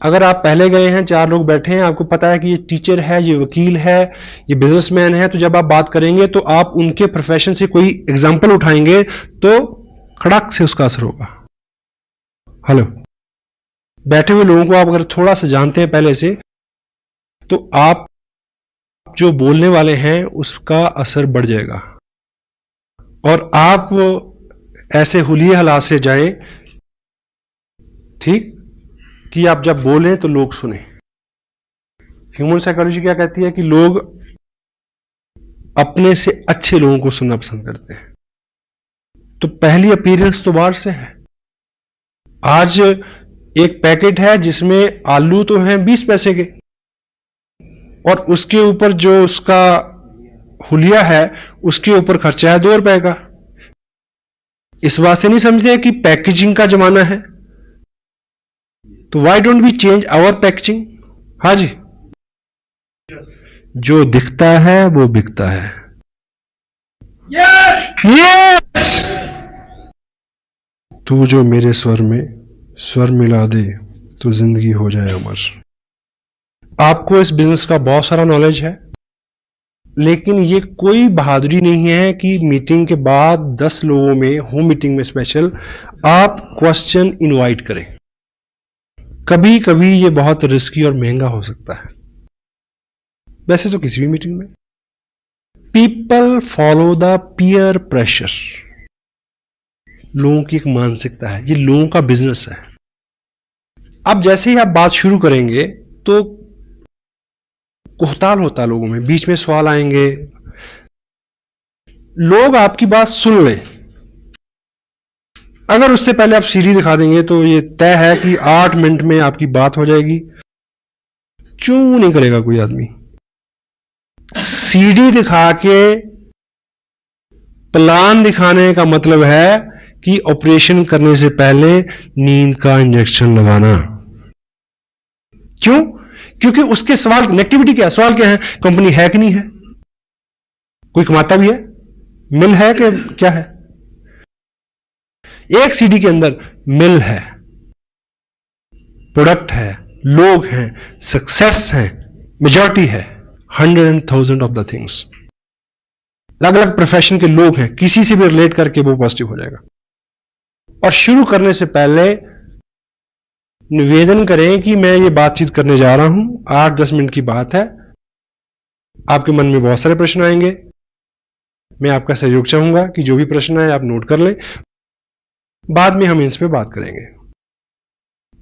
अगर आप पहले गए हैं, 4 लोग बैठे हैं, आपको पता है कि ये टीचर है, ये वकील है, ये बिजनेसमैन है, तो जब आप बात करेंगे तो आप उनके प्रोफेशन से कोई एग्जाम्पल उठाएंगे तो खड़क से उसका असर होगा। हेलो, बैठे हुए लोगों को आप अगर थोड़ा सा जानते हैं पहले से, तो आप जो बोलने वाले हैं उसका असर बढ़ जाएगा और आप ऐसे हुलिये हालात से जाएं, ठीक, कि आप जब बोलें तो लोग सुने। ह्यूमन साइकोलॉजी क्या कहती है कि लोग अपने से अच्छे लोगों को सुनना पसंद करते हैं। तो पहली अपीयरेंस तो बाहर से है। आज एक पैकेट है जिसमें आलू तो हैं 20 पैसे के और उसके ऊपर जो उसका हुलिया है उसके ऊपर खर्चा है 2 रुपए का। इस बात से नहीं समझते कि पैकेजिंग का जमाना है, तो why don't we change our packaging. हाँ जी, जो दिखता है वो बिकता है। यस, तू जो मेरे स्वर में स्वर मिला दे तो जिंदगी हो जाए अमर। आपको इस बिजनेस का बहुत सारा नॉलेज है, लेकिन ये कोई बहादुरी नहीं है कि मीटिंग के बाद 10 लोगों में, होम मीटिंग में स्पेशल, आप क्वेश्चन इनवाइट करें। कभी कभी ये बहुत रिस्की और महंगा हो सकता है, वैसे तो किसी भी मीटिंग में। People follow the peer pressure. लोगों की एक मानसिकता है, ये लोगों का बिजनेस है। अब जैसे ही आप बात शुरू करेंगे तो कोहताल होता है लोगों में, बीच में सवाल आएंगे, लोग आपकी बात सुन लें। अगर उससे पहले आप सीढ़ी दिखा देंगे तो ये तय है कि 8 मिनट में आपकी बात हो जाएगी। चूं नहीं करेगा कोई आदमी। सीढ़ी दिखा के प्लान दिखाने का मतलब है कि ऑपरेशन करने से पहले नींद का इंजेक्शन लगाना। क्यों? क्योंकि उसके सवाल नेगेटिविटी क्या है, सवाल क्या है, कंपनी है कि नहीं है, कोई कमाता भी है, मिल है कि क्या है। एक सीडी के अंदर मिल है, प्रोडक्ट है, लोग हैं, सक्सेस है, मेजॉरिटी है, 100,000 ऑफ द थिंग्स। अलग अलग प्रोफेशन के लोग हैं, किसी से भी रिलेट करके वो पॉजिटिव हो जाएगा। और शुरू करने से पहले निवेदन करें कि मैं ये बातचीत करने जा रहा हूं, 8-10 मिनट की बात है, आपके मन में बहुत सारे प्रश्न आएंगे, मैं आपका सहयोग चाहूंगा कि जो भी प्रश्न आए आप नोट कर लें, बाद में हम इस पे बात करेंगे।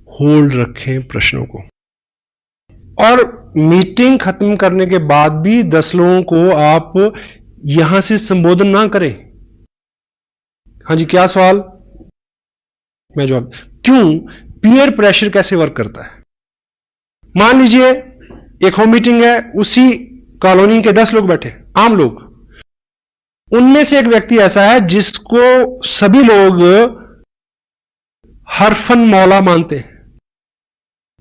होल्ड रखें प्रश्नों को। और मीटिंग खत्म करने के बाद भी 10 लोगों को आप यहां से संबोधन ना करें। हाँ जी, क्या सवाल, मैं जवाब। क्यों? पीयर प्रेशर कैसे वर्क करता है। मान लीजिए एक होम मीटिंग है, उसी कॉलोनी के 10 लोग बैठे, आम लोग, उनमें से एक व्यक्ति ऐसा है जिसको सभी लोग हरफन मौला मानते हैं,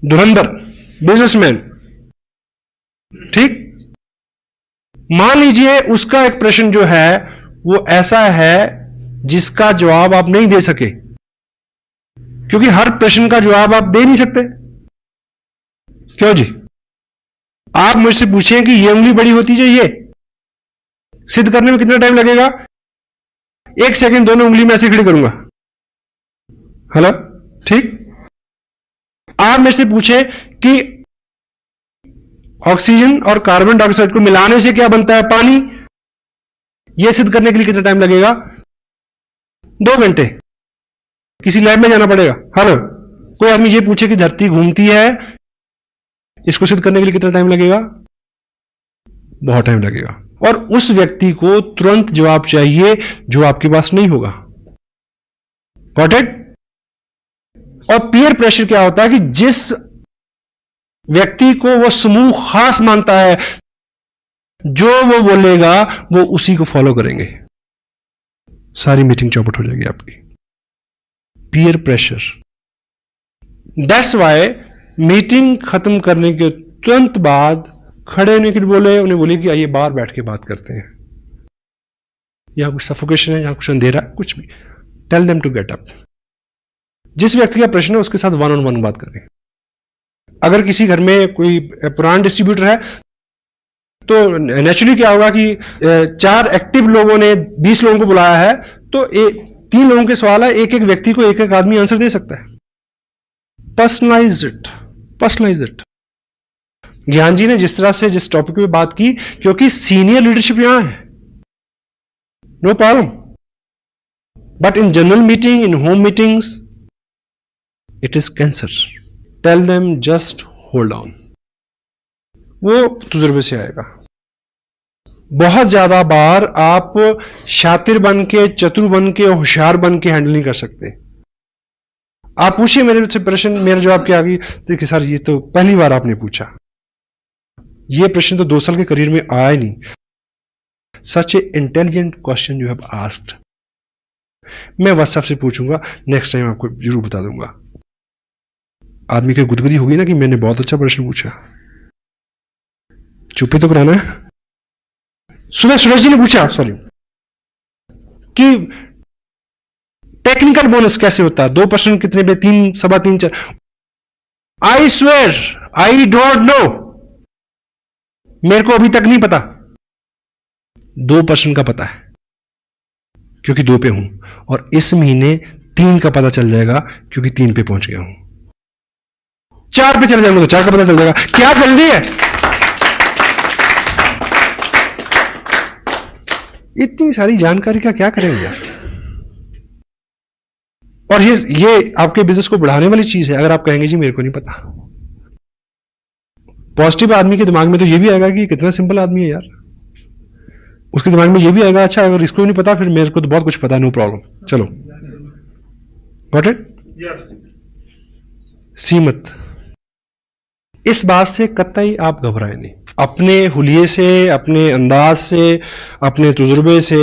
धुरंधर बिजनेसमैन, ठीक। मान लीजिए उसका एक प्रश्न जो है वो ऐसा है जिसका जवाब आप नहीं दे सके, क्योंकि हर प्रश्न का जवाब आप दे नहीं सकते। क्यों जी? आप मुझसे पूछें कि ये उंगली बड़ी होती है, ये सिद्ध करने में कितना टाइम लगेगा? 1 सेकंड, दोनों उंगली में ऐसे खड़ी करूंगा। हेलो, ठीक। आप मेरे से पूछे कि ऑक्सीजन और कार्बन डाइऑक्साइड को मिलाने से क्या बनता है, पानी, यह सिद्ध करने के लिए कितना टाइम लगेगा? 2 घंटे। किसी लैब में जाना पड़ेगा। हेलो, कोई आदमी ये पूछे कि धरती घूमती है, इसको सिद्ध करने के लिए कितना टाइम लगेगा? बहुत टाइम लगेगा। और उस व्यक्ति को तुरंत जवाब चाहिए जो आपके पास नहीं होगा। Got it? और पीयर प्रेशर क्या होता है कि जिस व्यक्ति को वो समूह खास मानता है, जो वो बोलेगा वो उसी को फॉलो करेंगे, सारी मीटिंग चौपट हो जाएगी आपकी। Peer pressure. That's why meeting खत्म करने के तुरंत बाद खड़े होने के लिए बोले, उन्हें बोले कि आइए बाहर बैठ के बात करते हैं, यहां कुछ सफोकेशन है, यहां कुछ अंधेरा, कुछ भी। Tell them to get up. जिस व्यक्ति का प्रश्न है उसके साथ वन ऑन वन बात करें। अगर किसी घर में कोई पुराना डिस्ट्रीब्यूटर है तो नेचुरली क्या होगा कि 4 एक्टिव लोगों ने 20 लोगों को बुलाया है, तो 3 लोगों के सवाल है, एक एक व्यक्ति को एक एक आदमी आंसर दे सकता है। Personalize it, personalize it. Gyan ji ने जिस तरह से जिस टॉपिक पे बात की, क्योंकि सीनियर लीडरशिप यहां है, no problem, but in general meeting, in home meetings, it is cancer. Tell them just hold on. वो तजुर्बे से आएगा। बहुत ज्यादा बार आप शातिर बन के, चतुर बन के, होशियार बन के हैंडल नहीं कर सकते। आप पूछिए मेरे से प्रश्न, मेरा जवाब क्या आ गई? देखिए सर, ये तो पहली बार आपने पूछा, ये प्रश्न तो 2 साल के करियर में आया ही नहीं। Such a intelligent question you have asked. मैं व्हाट्सएप से पूछूंगा, नेक्स्ट टाइम आपको जरूर बता दूंगा। आदमी की गुदगुदी होगी ना कि मैंने बहुत अच्छा प्रश्न पूछा। चुप्पी तो कराना है। सुबह सूरज जी ने पूछा, सॉरी, कि टेक्निकल बोनस कैसे होता है? 2 प्रश्न कितने पे? 3, सवा 3, 4। I swear I don't know, मेरे को अभी तक नहीं पता। 2 प्रश्न का पता है क्योंकि 2 पे हूं, और इस महीने 3 का पता चल जाएगा क्योंकि 3 पे पहुंच गया हूं। 4 पे चले जाएंगे तो 4 का पता चल जाएगा। क्या जल्दी है? इतनी सारी जानकारी का क्या करेंगे यार? और ये आपके बिजनेस को बढ़ाने वाली चीज है। अगर आप कहेंगे जी मेरे को नहीं पता, पॉजिटिव आदमी के दिमाग में तो ये भी आएगा कि कितना सिंपल आदमी है यार। उसके दिमाग में ये भी आएगा, अच्छा अगर इसको नहीं पता फिर मेरे को तो बहुत कुछ पता है, नो प्रॉब्लम, चलो। Got it? सीमत। इस बात से कतई आप घबराए नहीं। अपने हुलिये से, अपने अंदाज से, अपने तजुर्बे से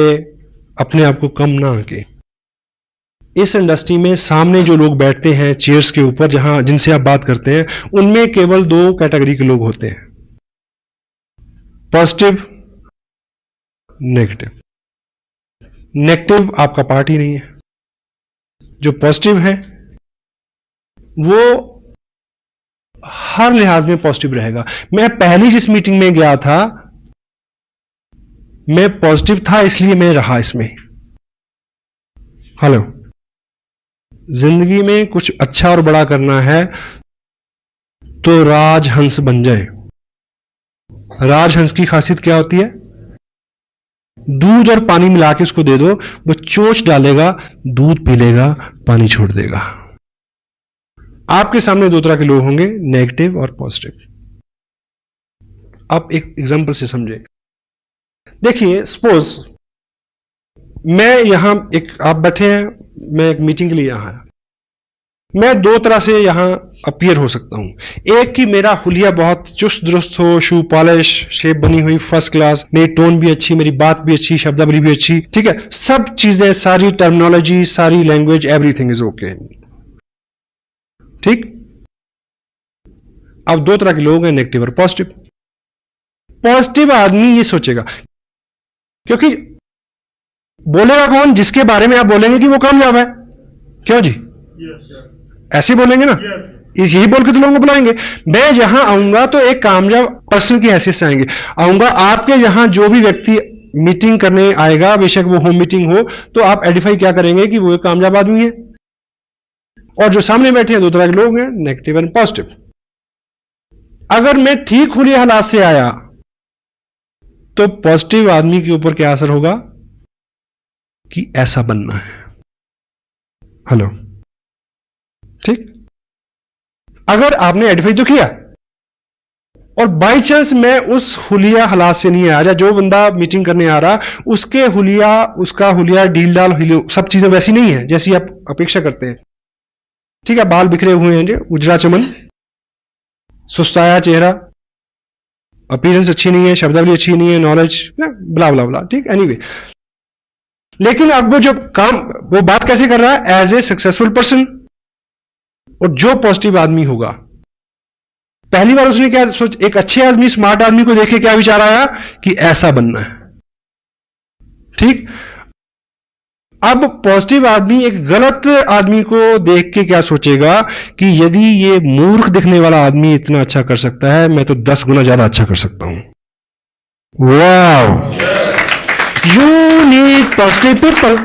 अपने आप को कम ना आके। इस इंडस्ट्री में सामने जो लोग बैठते हैं चेयर्स के ऊपर, जहां जिनसे आप बात करते हैं, उनमें केवल 2 कैटेगरी के लोग होते हैं, पॉजिटिव, नेगेटिव। नेगेटिव आपका पार्ट ही नहीं है। जो पॉजिटिव है वो हर लिहाज में पॉजिटिव रहेगा। मैं पहली जिस मीटिंग में गया था, मैं पॉजिटिव था, इसलिए मैं रहा इसमें। हेलो, जिंदगी में कुछ अच्छा और बड़ा करना है तो राजहंस बन जाए। राजहंस की खासियत क्या होती है? दूध और पानी मिला के उसको दे दो, वो चोंच डालेगा, दूध पी लेगा, पानी छोड़ देगा। आपके सामने 2 तरह के लोग होंगे, नेगेटिव और पॉजिटिव। आप एक एग्जांपल से समझे। देखिए, सपोज मैं यहां आप बैठे हैं, मैं एक मीटिंग के लिए यहां आया। मैं 2 तरह से यहां अपीयर हो सकता हूं। एक कि मेरा हुलिया बहुत चुस्त दुरुस्त हो, शू पॉलिश, शेप बनी हुई फर्स्ट क्लास, मेरी टोन भी अच्छी, मेरी बात भी अच्छी, शब्दावली भी अच्छी, ठीक है, सब चीजें, सारी टर्मिनोलॉजी, सारी लैंग्वेज, एवरीथिंग इज ओके, ठीक। अब 2 तरह के लोग हैं, नेगेटिव और पॉजिटिव। पॉजिटिव आदमी ये सोचेगा, क्योंकि बोलेगा कौन? जिसके बारे में आप बोलेंगे कि वो कामयाब है। क्यों जी? ऐसे बोलेंगे ना, यही बोल के तो लोगों को बुलाएंगे। मैं जहां आऊंगा तो एक कामयाब पर्सन की हैसियत से आऊंगा। आपके यहां जो भी व्यक्ति मीटिंग करने आएगा, बेशक वो होम मीटिंग हो, तो आप आइडेंटिफाई क्या करेंगे कि वो एक कामयाब आदमी है। और जो सामने बैठे हैं 2 तरह के लोग हैं, नेगेटिव एंड पॉजिटिव। अगर मैं ठीक हुलिये हालात से आया तो पॉजिटिव आदमी के ऊपर क्या असर होगा कि ऐसा बनना है। हेलो, ठीक। अगर आपने आइडेंटिफाई तो किया और बाई चांस मैं उस हुलिया हालात से नहीं आया, जो बंदा मीटिंग करने आ रहा उसका हुलिया डील डाल, सब चीजें वैसी नहीं है जैसी आप अपेक्षा करते हैं, ठीक है, बाल बिखरे हुए हैं, उजरा चमन, सुस्ताया चेहरा, अपीयरेंस अच्छी नहीं है, शब्दावली अच्छी नहीं है, नॉलेज ब्ला ब्ला ब्ला, ठीक, एनीवे। लेकिन अब वो जो काम, वो बात कैसे कर रहा है? As a successful person. और जो पॉजिटिव आदमी होगा, पहली बार उसने क्या सोच, एक अच्छे आदमी, स्मार्ट आदमी को देखे क्या विचार आया कि ऐसा बनना है, ठीक। अब पॉजिटिव आदमी एक गलत आदमी को देख के क्या सोचेगा कि यदि ये मूर्ख दिखने वाला आदमी इतना अच्छा कर सकता है, मैं तो 10 गुना ज्यादा अच्छा कर सकता हूं। वाह, यू नीड पॉजिटिव पीपल।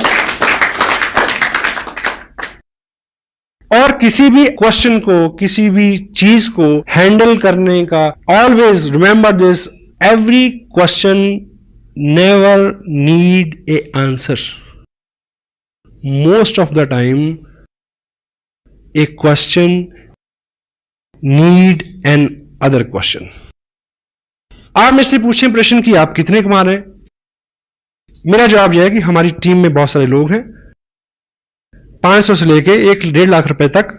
और किसी भी क्वेश्चन को, किसी भी चीज को हैंडल करने का, always remember this, every question never need A answer. Most of the time A question need an other question. आप मेरे से पूछें प्रश्न कि आप कितने कमा रहे हैं, मेरा जवाब यह है कि हमारी टीम में बहुत सारे लोग हैं, 500 से लेके 1-1.5 लाख रुपए तक,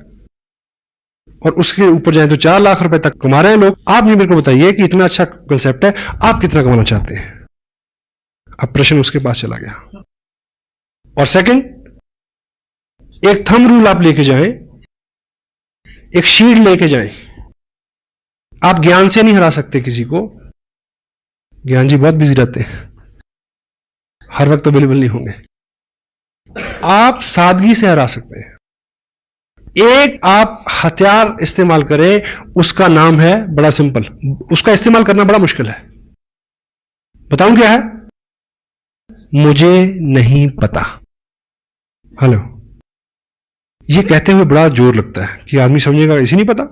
और उसके ऊपर जाए तो 4 लाख रुपए तक कमा रहे हैं लोग। आप मेरे को बताइए कि इतना अच्छा कंसेप्ट है, आप कितना कमाना चाहते हैं? अब प्रश्न उसके पास चला गया। और सेकंड, एक थंब रूल आप लेके जाएं, एक शीट लेके जाएं। आप ज्ञान से नहीं हरा सकते किसी को, ज्ञान जी बहुत बिजी रहते हैं, हर वक्त अवेलेबल नहीं होंगे। आप सादगी से हरा सकते हैं। एक आप हथियार इस्तेमाल करें, उसका नाम है, बड़ा सिंपल, उसका इस्तेमाल करना बड़ा मुश्किल है। बताऊं क्या है? मुझे नहीं पता। हेलो, ये कहते हुए बड़ा जोर लगता है कि आदमी समझेगा इसे नहीं पता।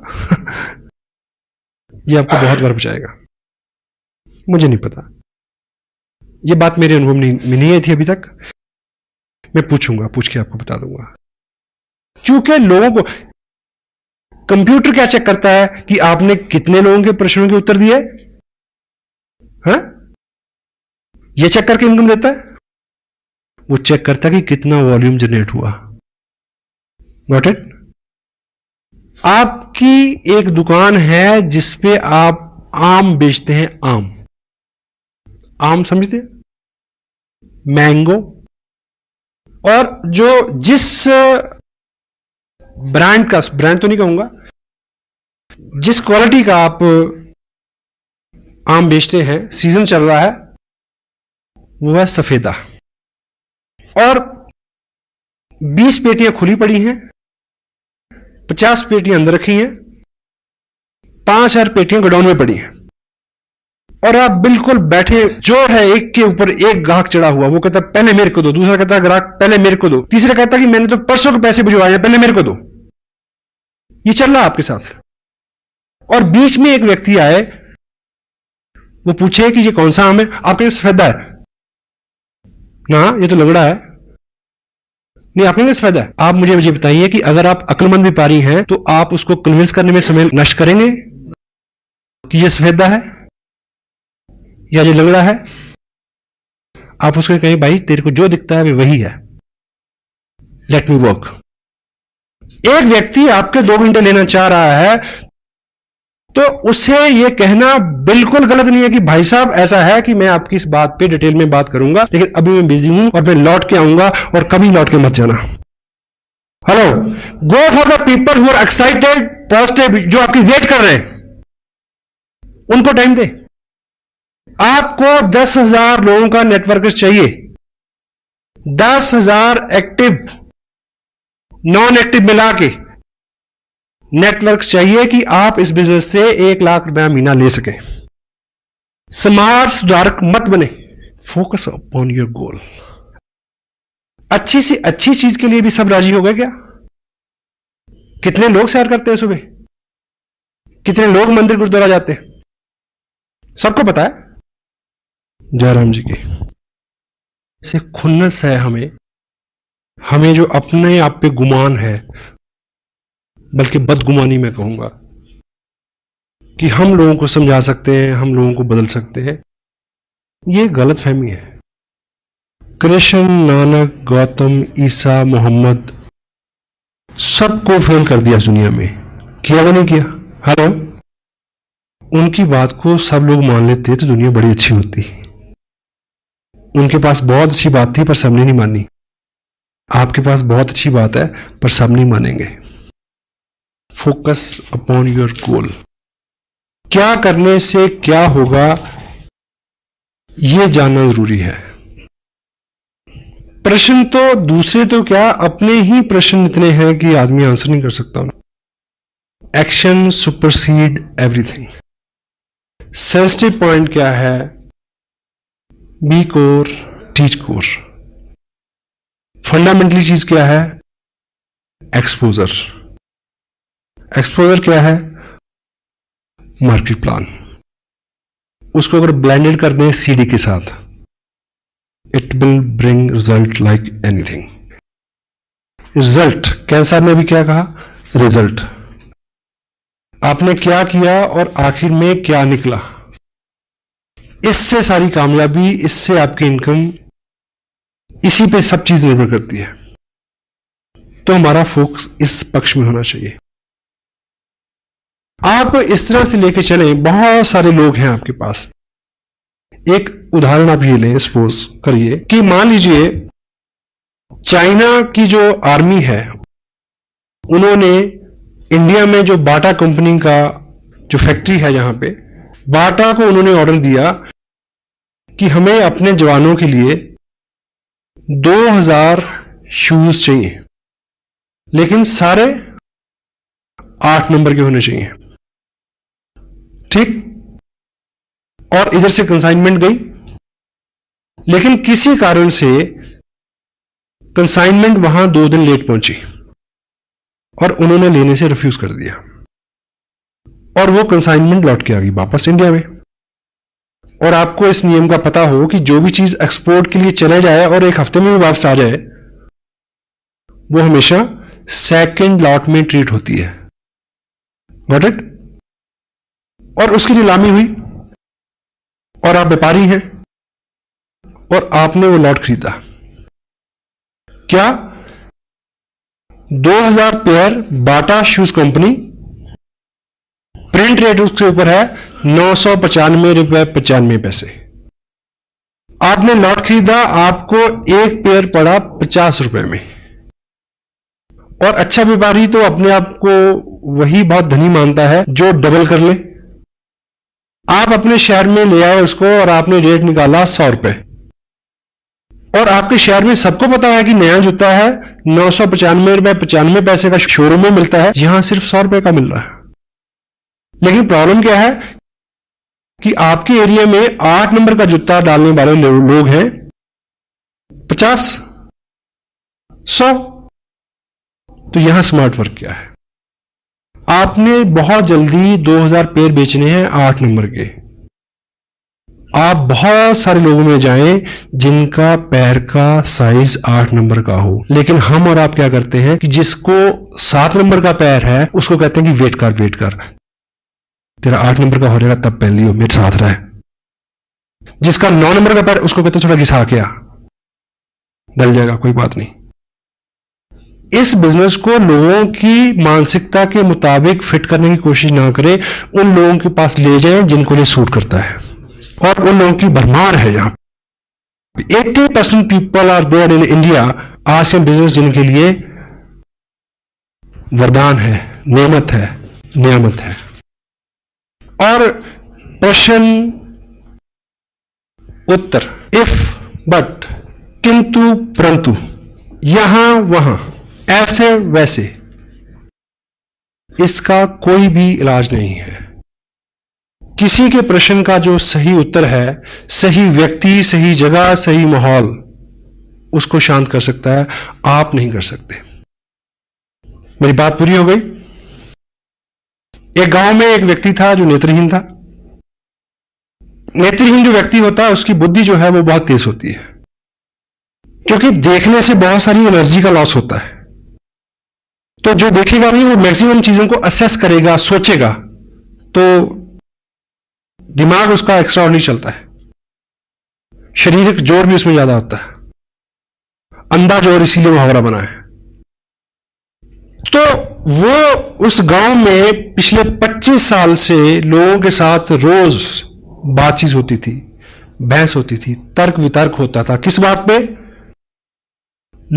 ये आपको बहुत बार बचाएगा, मुझे नहीं पता। ये बात मेरे अनुभव में नहीं आई थी अभी तक, मैं पूछूंगा, पूछ के आपको बता दूंगा। क्योंकि लोगों को, कंप्यूटर क्या चेक करता है कि आपने कितने लोगों के प्रश्नों के उत्तर दिए, हाँ? ये चेक करके इनकम देता है। वो चेक करता है कि कितना वॉल्यूम जनरेट हुआ। Got it? आपकी एक दुकान है जिसपे आप आम बेचते हैं, आम समझते हैं, मैंगो, और जो जिस ब्रांड का, ब्रांड तो नहीं कहूंगा, जिस क्वालिटी का आप आम बेचते हैं, सीजन चल रहा है, वो है सफेदा। और 20 पेटियां खुली पड़ी हैं, 50 पेटियां अंदर रखी हैं, 5000 पेटियां गोडाउन में पड़ी हैं। और आप बिल्कुल बैठे, जो है एक के ऊपर एक ग्राहक चढ़ा हुआ, वो कहता पहले मेरे को दो, दूसरा कहता ग्राहक पहले मेरे को दो, तीसरा कहता कि मैंने तो परसों के पैसे भिजवाए हैं, पहले मेरे को दो। ये चल रहा है आपके साथ। और बीच में एक व्यक्ति आए, वो पूछे कि ये कौन सा आम है? आपके सफेदा है ना, ये तो लगड़ा है। नहीं, आपके सफेदा है। आप मुझे बताइए कि अगर आप अक्लमंद व्यापारी हैं तो आप उसको कन्विंस करने में समय नष्ट करेंगे कि ये सफेदा है या ये लगड़ा है? आप उसको कहें भाई तेरे को जो दिखता है वही है, लेट मी वर्क। एक व्यक्ति आपके 2 घंटे लेना चाह रहा है तो उससे यह कहना बिल्कुल गलत नहीं है कि भाई साहब ऐसा है कि मैं आपकी इस बात पे डिटेल में बात करूंगा, लेकिन अभी मैं बिजी हूं और मैं लौट के आऊंगा, और कभी लौट के मत जाना। Hello, go for the people who are excited, positive, जो आपकी वेट कर रहे हैं, उनको टाइम दे। आपको 10,000 लोगों का नेटवर्क चाहिए, 10,000 एक्टिव नॉन एक्टिव मिला के नेटवर्क चाहिए कि आप इस बिजनेस से 1 लाख रुपया महीना ले सकें। स्मार्ट सुधारक मत बने, फोकस अपॉन योर गोल। अच्छी सी अच्छी चीज के लिए भी सब राजी हो गए क्या? कितने लोग सैर करते हैं सुबह, कितने लोग मंदिर गुरुद्वारा जाते हैं, सबको पता है। जयराम जी की से खुन्नस है हमें जो अपने आप पे गुमान है, बल्कि बदगुमानी मैं कहूंगा, कि हम लोगों को समझा सकते हैं, हम लोगों को बदल सकते हैं। यह गलत फहमी है। कृष्ण, नानक, गौतम, ईसा, मोहम्मद सबको फेल कर दिया दुनिया में, किया या नहीं किया? हेलो, उनकी बात को सब लोग मान लेते तो दुनिया बड़ी अच्छी होती। उनके पास बहुत अच्छी बात थी पर सबने नहीं मानी। आपके पास बहुत अच्छी बात है पर सब नहीं मानेंगे। Focus upon your goal. क्या करने से क्या होगा यह जानना जरूरी है। प्रश्न तो दूसरे तो क्या, अपने ही प्रश्न इतने हैं कि आदमी आंसर नहीं कर सकता। Action supersede everything. Sensitive point क्या है? Be core, teach core. Fundamentally चीज क्या है? एक्सपोजर। एक्सपोजर क्या है? Market plan. उसको अगर ब्लेंडेड कर दें सीडी के साथ, it will bring result like anything. Result, cancer में भी क्या कहा? रिजल्ट। आपने क्या किया और आखिर में क्या निकला, इससे सारी कामयाबी, इससे आपकी इनकम, इसी पे सब चीज निर्भर करती है। तो हमारा फोकस इस पक्ष में होना चाहिए। आप इस तरह से लेके चलें, बहुत सारे लोग हैं आपके पास। एक उदाहरण आप ये लें, सपोज करिए कि मान लीजिए चाइना की जो आर्मी है उन्होंने इंडिया में जो बाटा कंपनी का जो फैक्ट्री है, जहां पे बाटा को उन्होंने ऑर्डर दिया कि हमें अपने जवानों के लिए 2000 शूज चाहिए, लेकिन सारे 8 नंबर के होने चाहिए। ठीक। और इधर से कंसाइनमेंट गई, लेकिन किसी कारण से कंसाइनमेंट वहां 2 दिन लेट पहुंची और उन्होंने लेने से रिफ्यूज कर दिया और वो कंसाइनमेंट लौट के आ गई वापस इंडिया में। और आपको इस नियम का पता हो कि जो भी चीज एक्सपोर्ट के लिए चले जाए और 1 हफ्ते में भी वापस आ जाए, वो हमेशा सेकंड लॉट में ट्रीट होती है। Got it? और उसकी नीलामी हुई और आप व्यापारी हैं और आपने वो लॉट खरीदा। क्या? 2000 पेयर बाटा शूज कंपनी, प्रिंट रेट उसके ऊपर है 995 रुपए 95 पैसे। आपने लॉट खरीदा, आपको एक पेयर पड़ा 50 रुपए में। और अच्छा व्यापारी तो अपने आप को वही बहुत धनी मानता है जो डबल कर ले। आप अपने शहर में ले आए उसको और आपने रेट निकाला 100 रुपए, और आपके शहर में सबको पता है कि नया जूता है 995 रुपए 95 पैसे का शोरूम में मिलता है, यहां सिर्फ 100 रुपए का मिल रहा है। लेकिन प्रॉब्लम क्या है कि आपके एरिया में 8 नंबर का जूता डालने वाले लोग हैं 50, 100। तो यहां स्मार्ट वर्क क्या है? आपने बहुत जल्दी 2000 पेयर बेचने हैं 8 नंबर के। आप बहुत सारे लोगों में जाएं जिनका पैर का साइज 8 नंबर का हो, लेकिन हम और आप क्या करते हैं कि जिसको 7 नंबर का पैर है उसको कहते हैं कि वेट कर, तेरा 8 नंबर का हो जाएगा तब पहन लियो, मेरे साथ रहे। जिसका 9 नंबर का पैर उसको कहते हैं थोड़ा घिसा के आ, डल जाएगा, कोई बात नहीं। इस बिजनेस को लोगों की मानसिकता के मुताबिक फिट करने की कोशिश ना करें, उन लोगों के पास ले जाएं जिनको ये सूट करता है, और उन लोगों की भरमार है। यहां 80% people are there in India आज के बिजनेस जिनके लिए वरदान है, नेमत है, नियामत है। और प्रश्न उत्तर, इफ, बट, किंतु, परंतु, यहां वहां, ऐसे वैसे, इसका कोई भी इलाज नहीं है। किसी के प्रश्न का जो सही उत्तर है, सही व्यक्ति, सही जगह, सही माहौल उसको शांत कर सकता है, आप नहीं कर सकते। मेरी बात पूरी हो गई? एक गांव में एक व्यक्ति था जो नेत्रहीन था। नेत्रहीन जो व्यक्ति होता है उसकी बुद्धि जो है वो बहुत तेज होती है, क्योंकि देखने से बहुत सारी एनर्जी का लॉस होता है। तो जो देखेगा नहीं वो मैक्सिमम चीजों को असेस करेगा, सोचेगा, तो दिमाग उसका एक्स्ट्रा नहीं चलता है, शारीरिक जोर भी उसमें ज्यादा होता है, अंधा जोर, इसीलिए मुहावरा बना है। तो वो उस गांव में पिछले 25 साल से लोगों के साथ रोज बातचीत होती थी, बहस होती थी, तर्क वितर्क होता था। किस बात पे?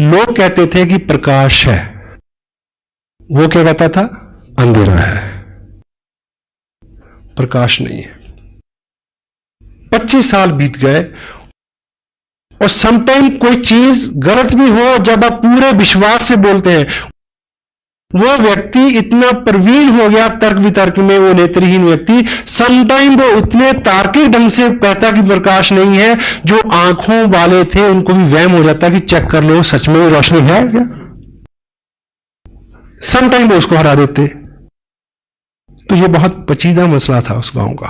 लोग कहते थे कि प्रकाश है, वो क्या कहता था? अंधेरा है, प्रकाश नहीं है। 25 साल बीत गए और समटाइम कोई चीज गलत भी हो, जब आप पूरे विश्वास से बोलते हैं, वो व्यक्ति इतना प्रवीण हो गया तर्क वितर्क में, वो नेत्रहीन व्यक्ति, समटाइम वो इतने तार्किक ढंग से कहता कि प्रकाश नहीं है, जो आंखों वाले थे उनको भी वहम हो जाता कि चेक कर लो सच में रोशनी है क्या। समटाइम वो उसको हरा देते। तो ये बहुत पेचीदा मसला था उस गांव का,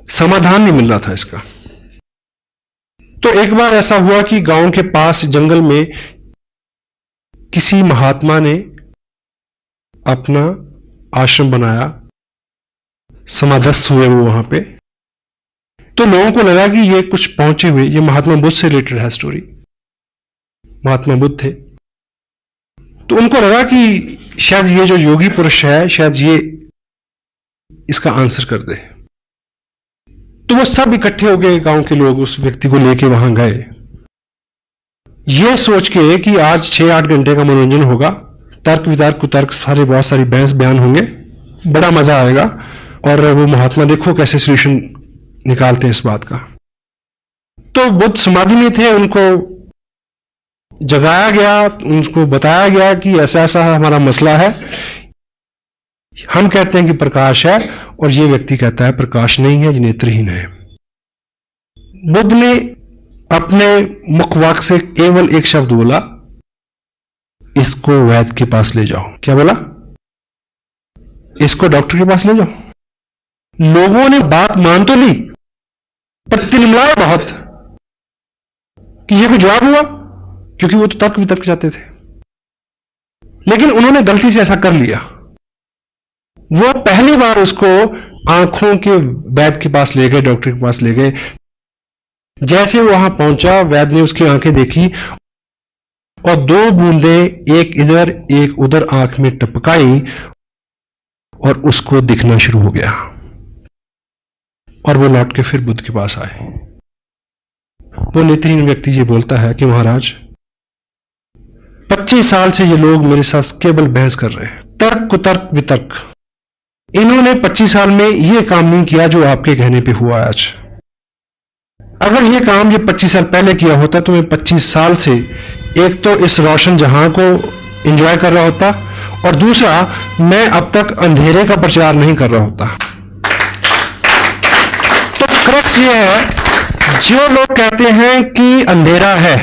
समाधान नहीं मिल रहा था इसका। तो एक बार ऐसा हुआ कि गांव के पास जंगल में किसी महात्मा ने अपना आश्रम बनाया, समाधस्थ हुए वो वहां पे। तो लोगों को लगा कि ये कुछ पहुंचे हुए, ये महात्मा बुद्ध से रिलेटेड है स्टोरी, महात्मा बुद्ध थे। तो उनको लगा कि शायद ये जो योगी पुरुष है, शायद ये इसका आंसर कर दे। तो वो सब इकट्ठे हो गए, गांव के लोग उस व्यक्ति को लेके वहां गए, ये सोच के कि आज 6-8 घंटे का मनोरंजन होगा, तर्क वितर्क कुतर्क सारे, बहुत सारी बहस बयान होंगे, बड़ा मजा आएगा। और वो महात्मा देखो कैसे सोल्यूशन निकालते हैं इस बात का। तो बुद्ध समाधि में थे, उनको जगाया गया, उनको बताया गया कि ऐसा ऐसा हमारा मसला है, हम कहते हैं कि प्रकाश है और ये व्यक्ति कहता है प्रकाश नहीं है, ये नेत्रहीन है। बुद्ध ने अपने मुखवाक से केवल एक शब्द बोला, इसको वैद्य के पास ले जाओ। क्या बोला? इसको डॉक्टर के पास ले जाओ। लोगों ने बात मान तो ली, पर तिलमिलाए बहुत कि ये कोई जवाब हुआ, क्योंकि वो तो तर्क वितर्क जाते थे। लेकिन उन्होंने गलती से ऐसा कर लिया। वो पहली बार उसको आंखों के वैद्य के पास ले गए, डॉक्टर के पास ले गए। जैसे वो वहां पहुंचा, वैद्य ने उसकी आंखें देखी और 2 बूंदें एक इधर एक उधर आंख में टपकाई और उसको दिखना शुरू हो गया। और वो लौट के फिर बुद्ध के पास आए। वो नेत्रहीन व्यक्ति ये बोलता है कि महाराज, 25 साल से ये लोग मेरे साथ केवल बहस कर रहे हैं, तर्क कुतर्क वितर्क। इन्होंने 25 साल में ये काम नहीं किया जो आपके कहने पे हुआ आज। अगर ये काम ये 25 साल पहले किया होता तो मैं 25 साल से एक तो इस रोशन जहां को एंजॉय कर रहा होता, और दूसरा मैं अब तक अंधेरे का प्रचार नहीं कर रहा होता। तो क्रक्स ये है, जो लोग कहते हैं कि अंधेरा है,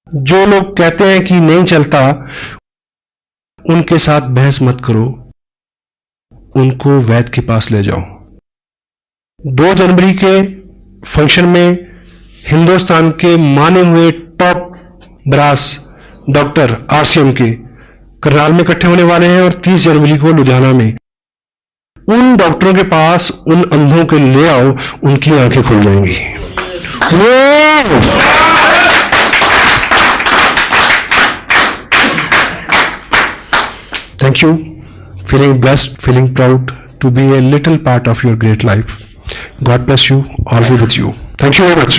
जो लोग कहते हैं कि नहीं चलता, उनके साथ बहस मत करो, उनको वैद्य के पास ले जाओ। 2 जनवरी के फंक्शन में हिंदुस्तान के माने हुए टॉप ब्रास डॉक्टर RCM के करनाल में इकट्ठे होने वाले हैं, और 30 जनवरी को लुधियाना में। उन डॉक्टरों के पास उन अंधों के ले आओ, उनकी आंखें खुल जाएंगी। Thank you. Feeling blessed, feeling proud to be a little part of your great life. God bless you, all be with you. Thank you very much.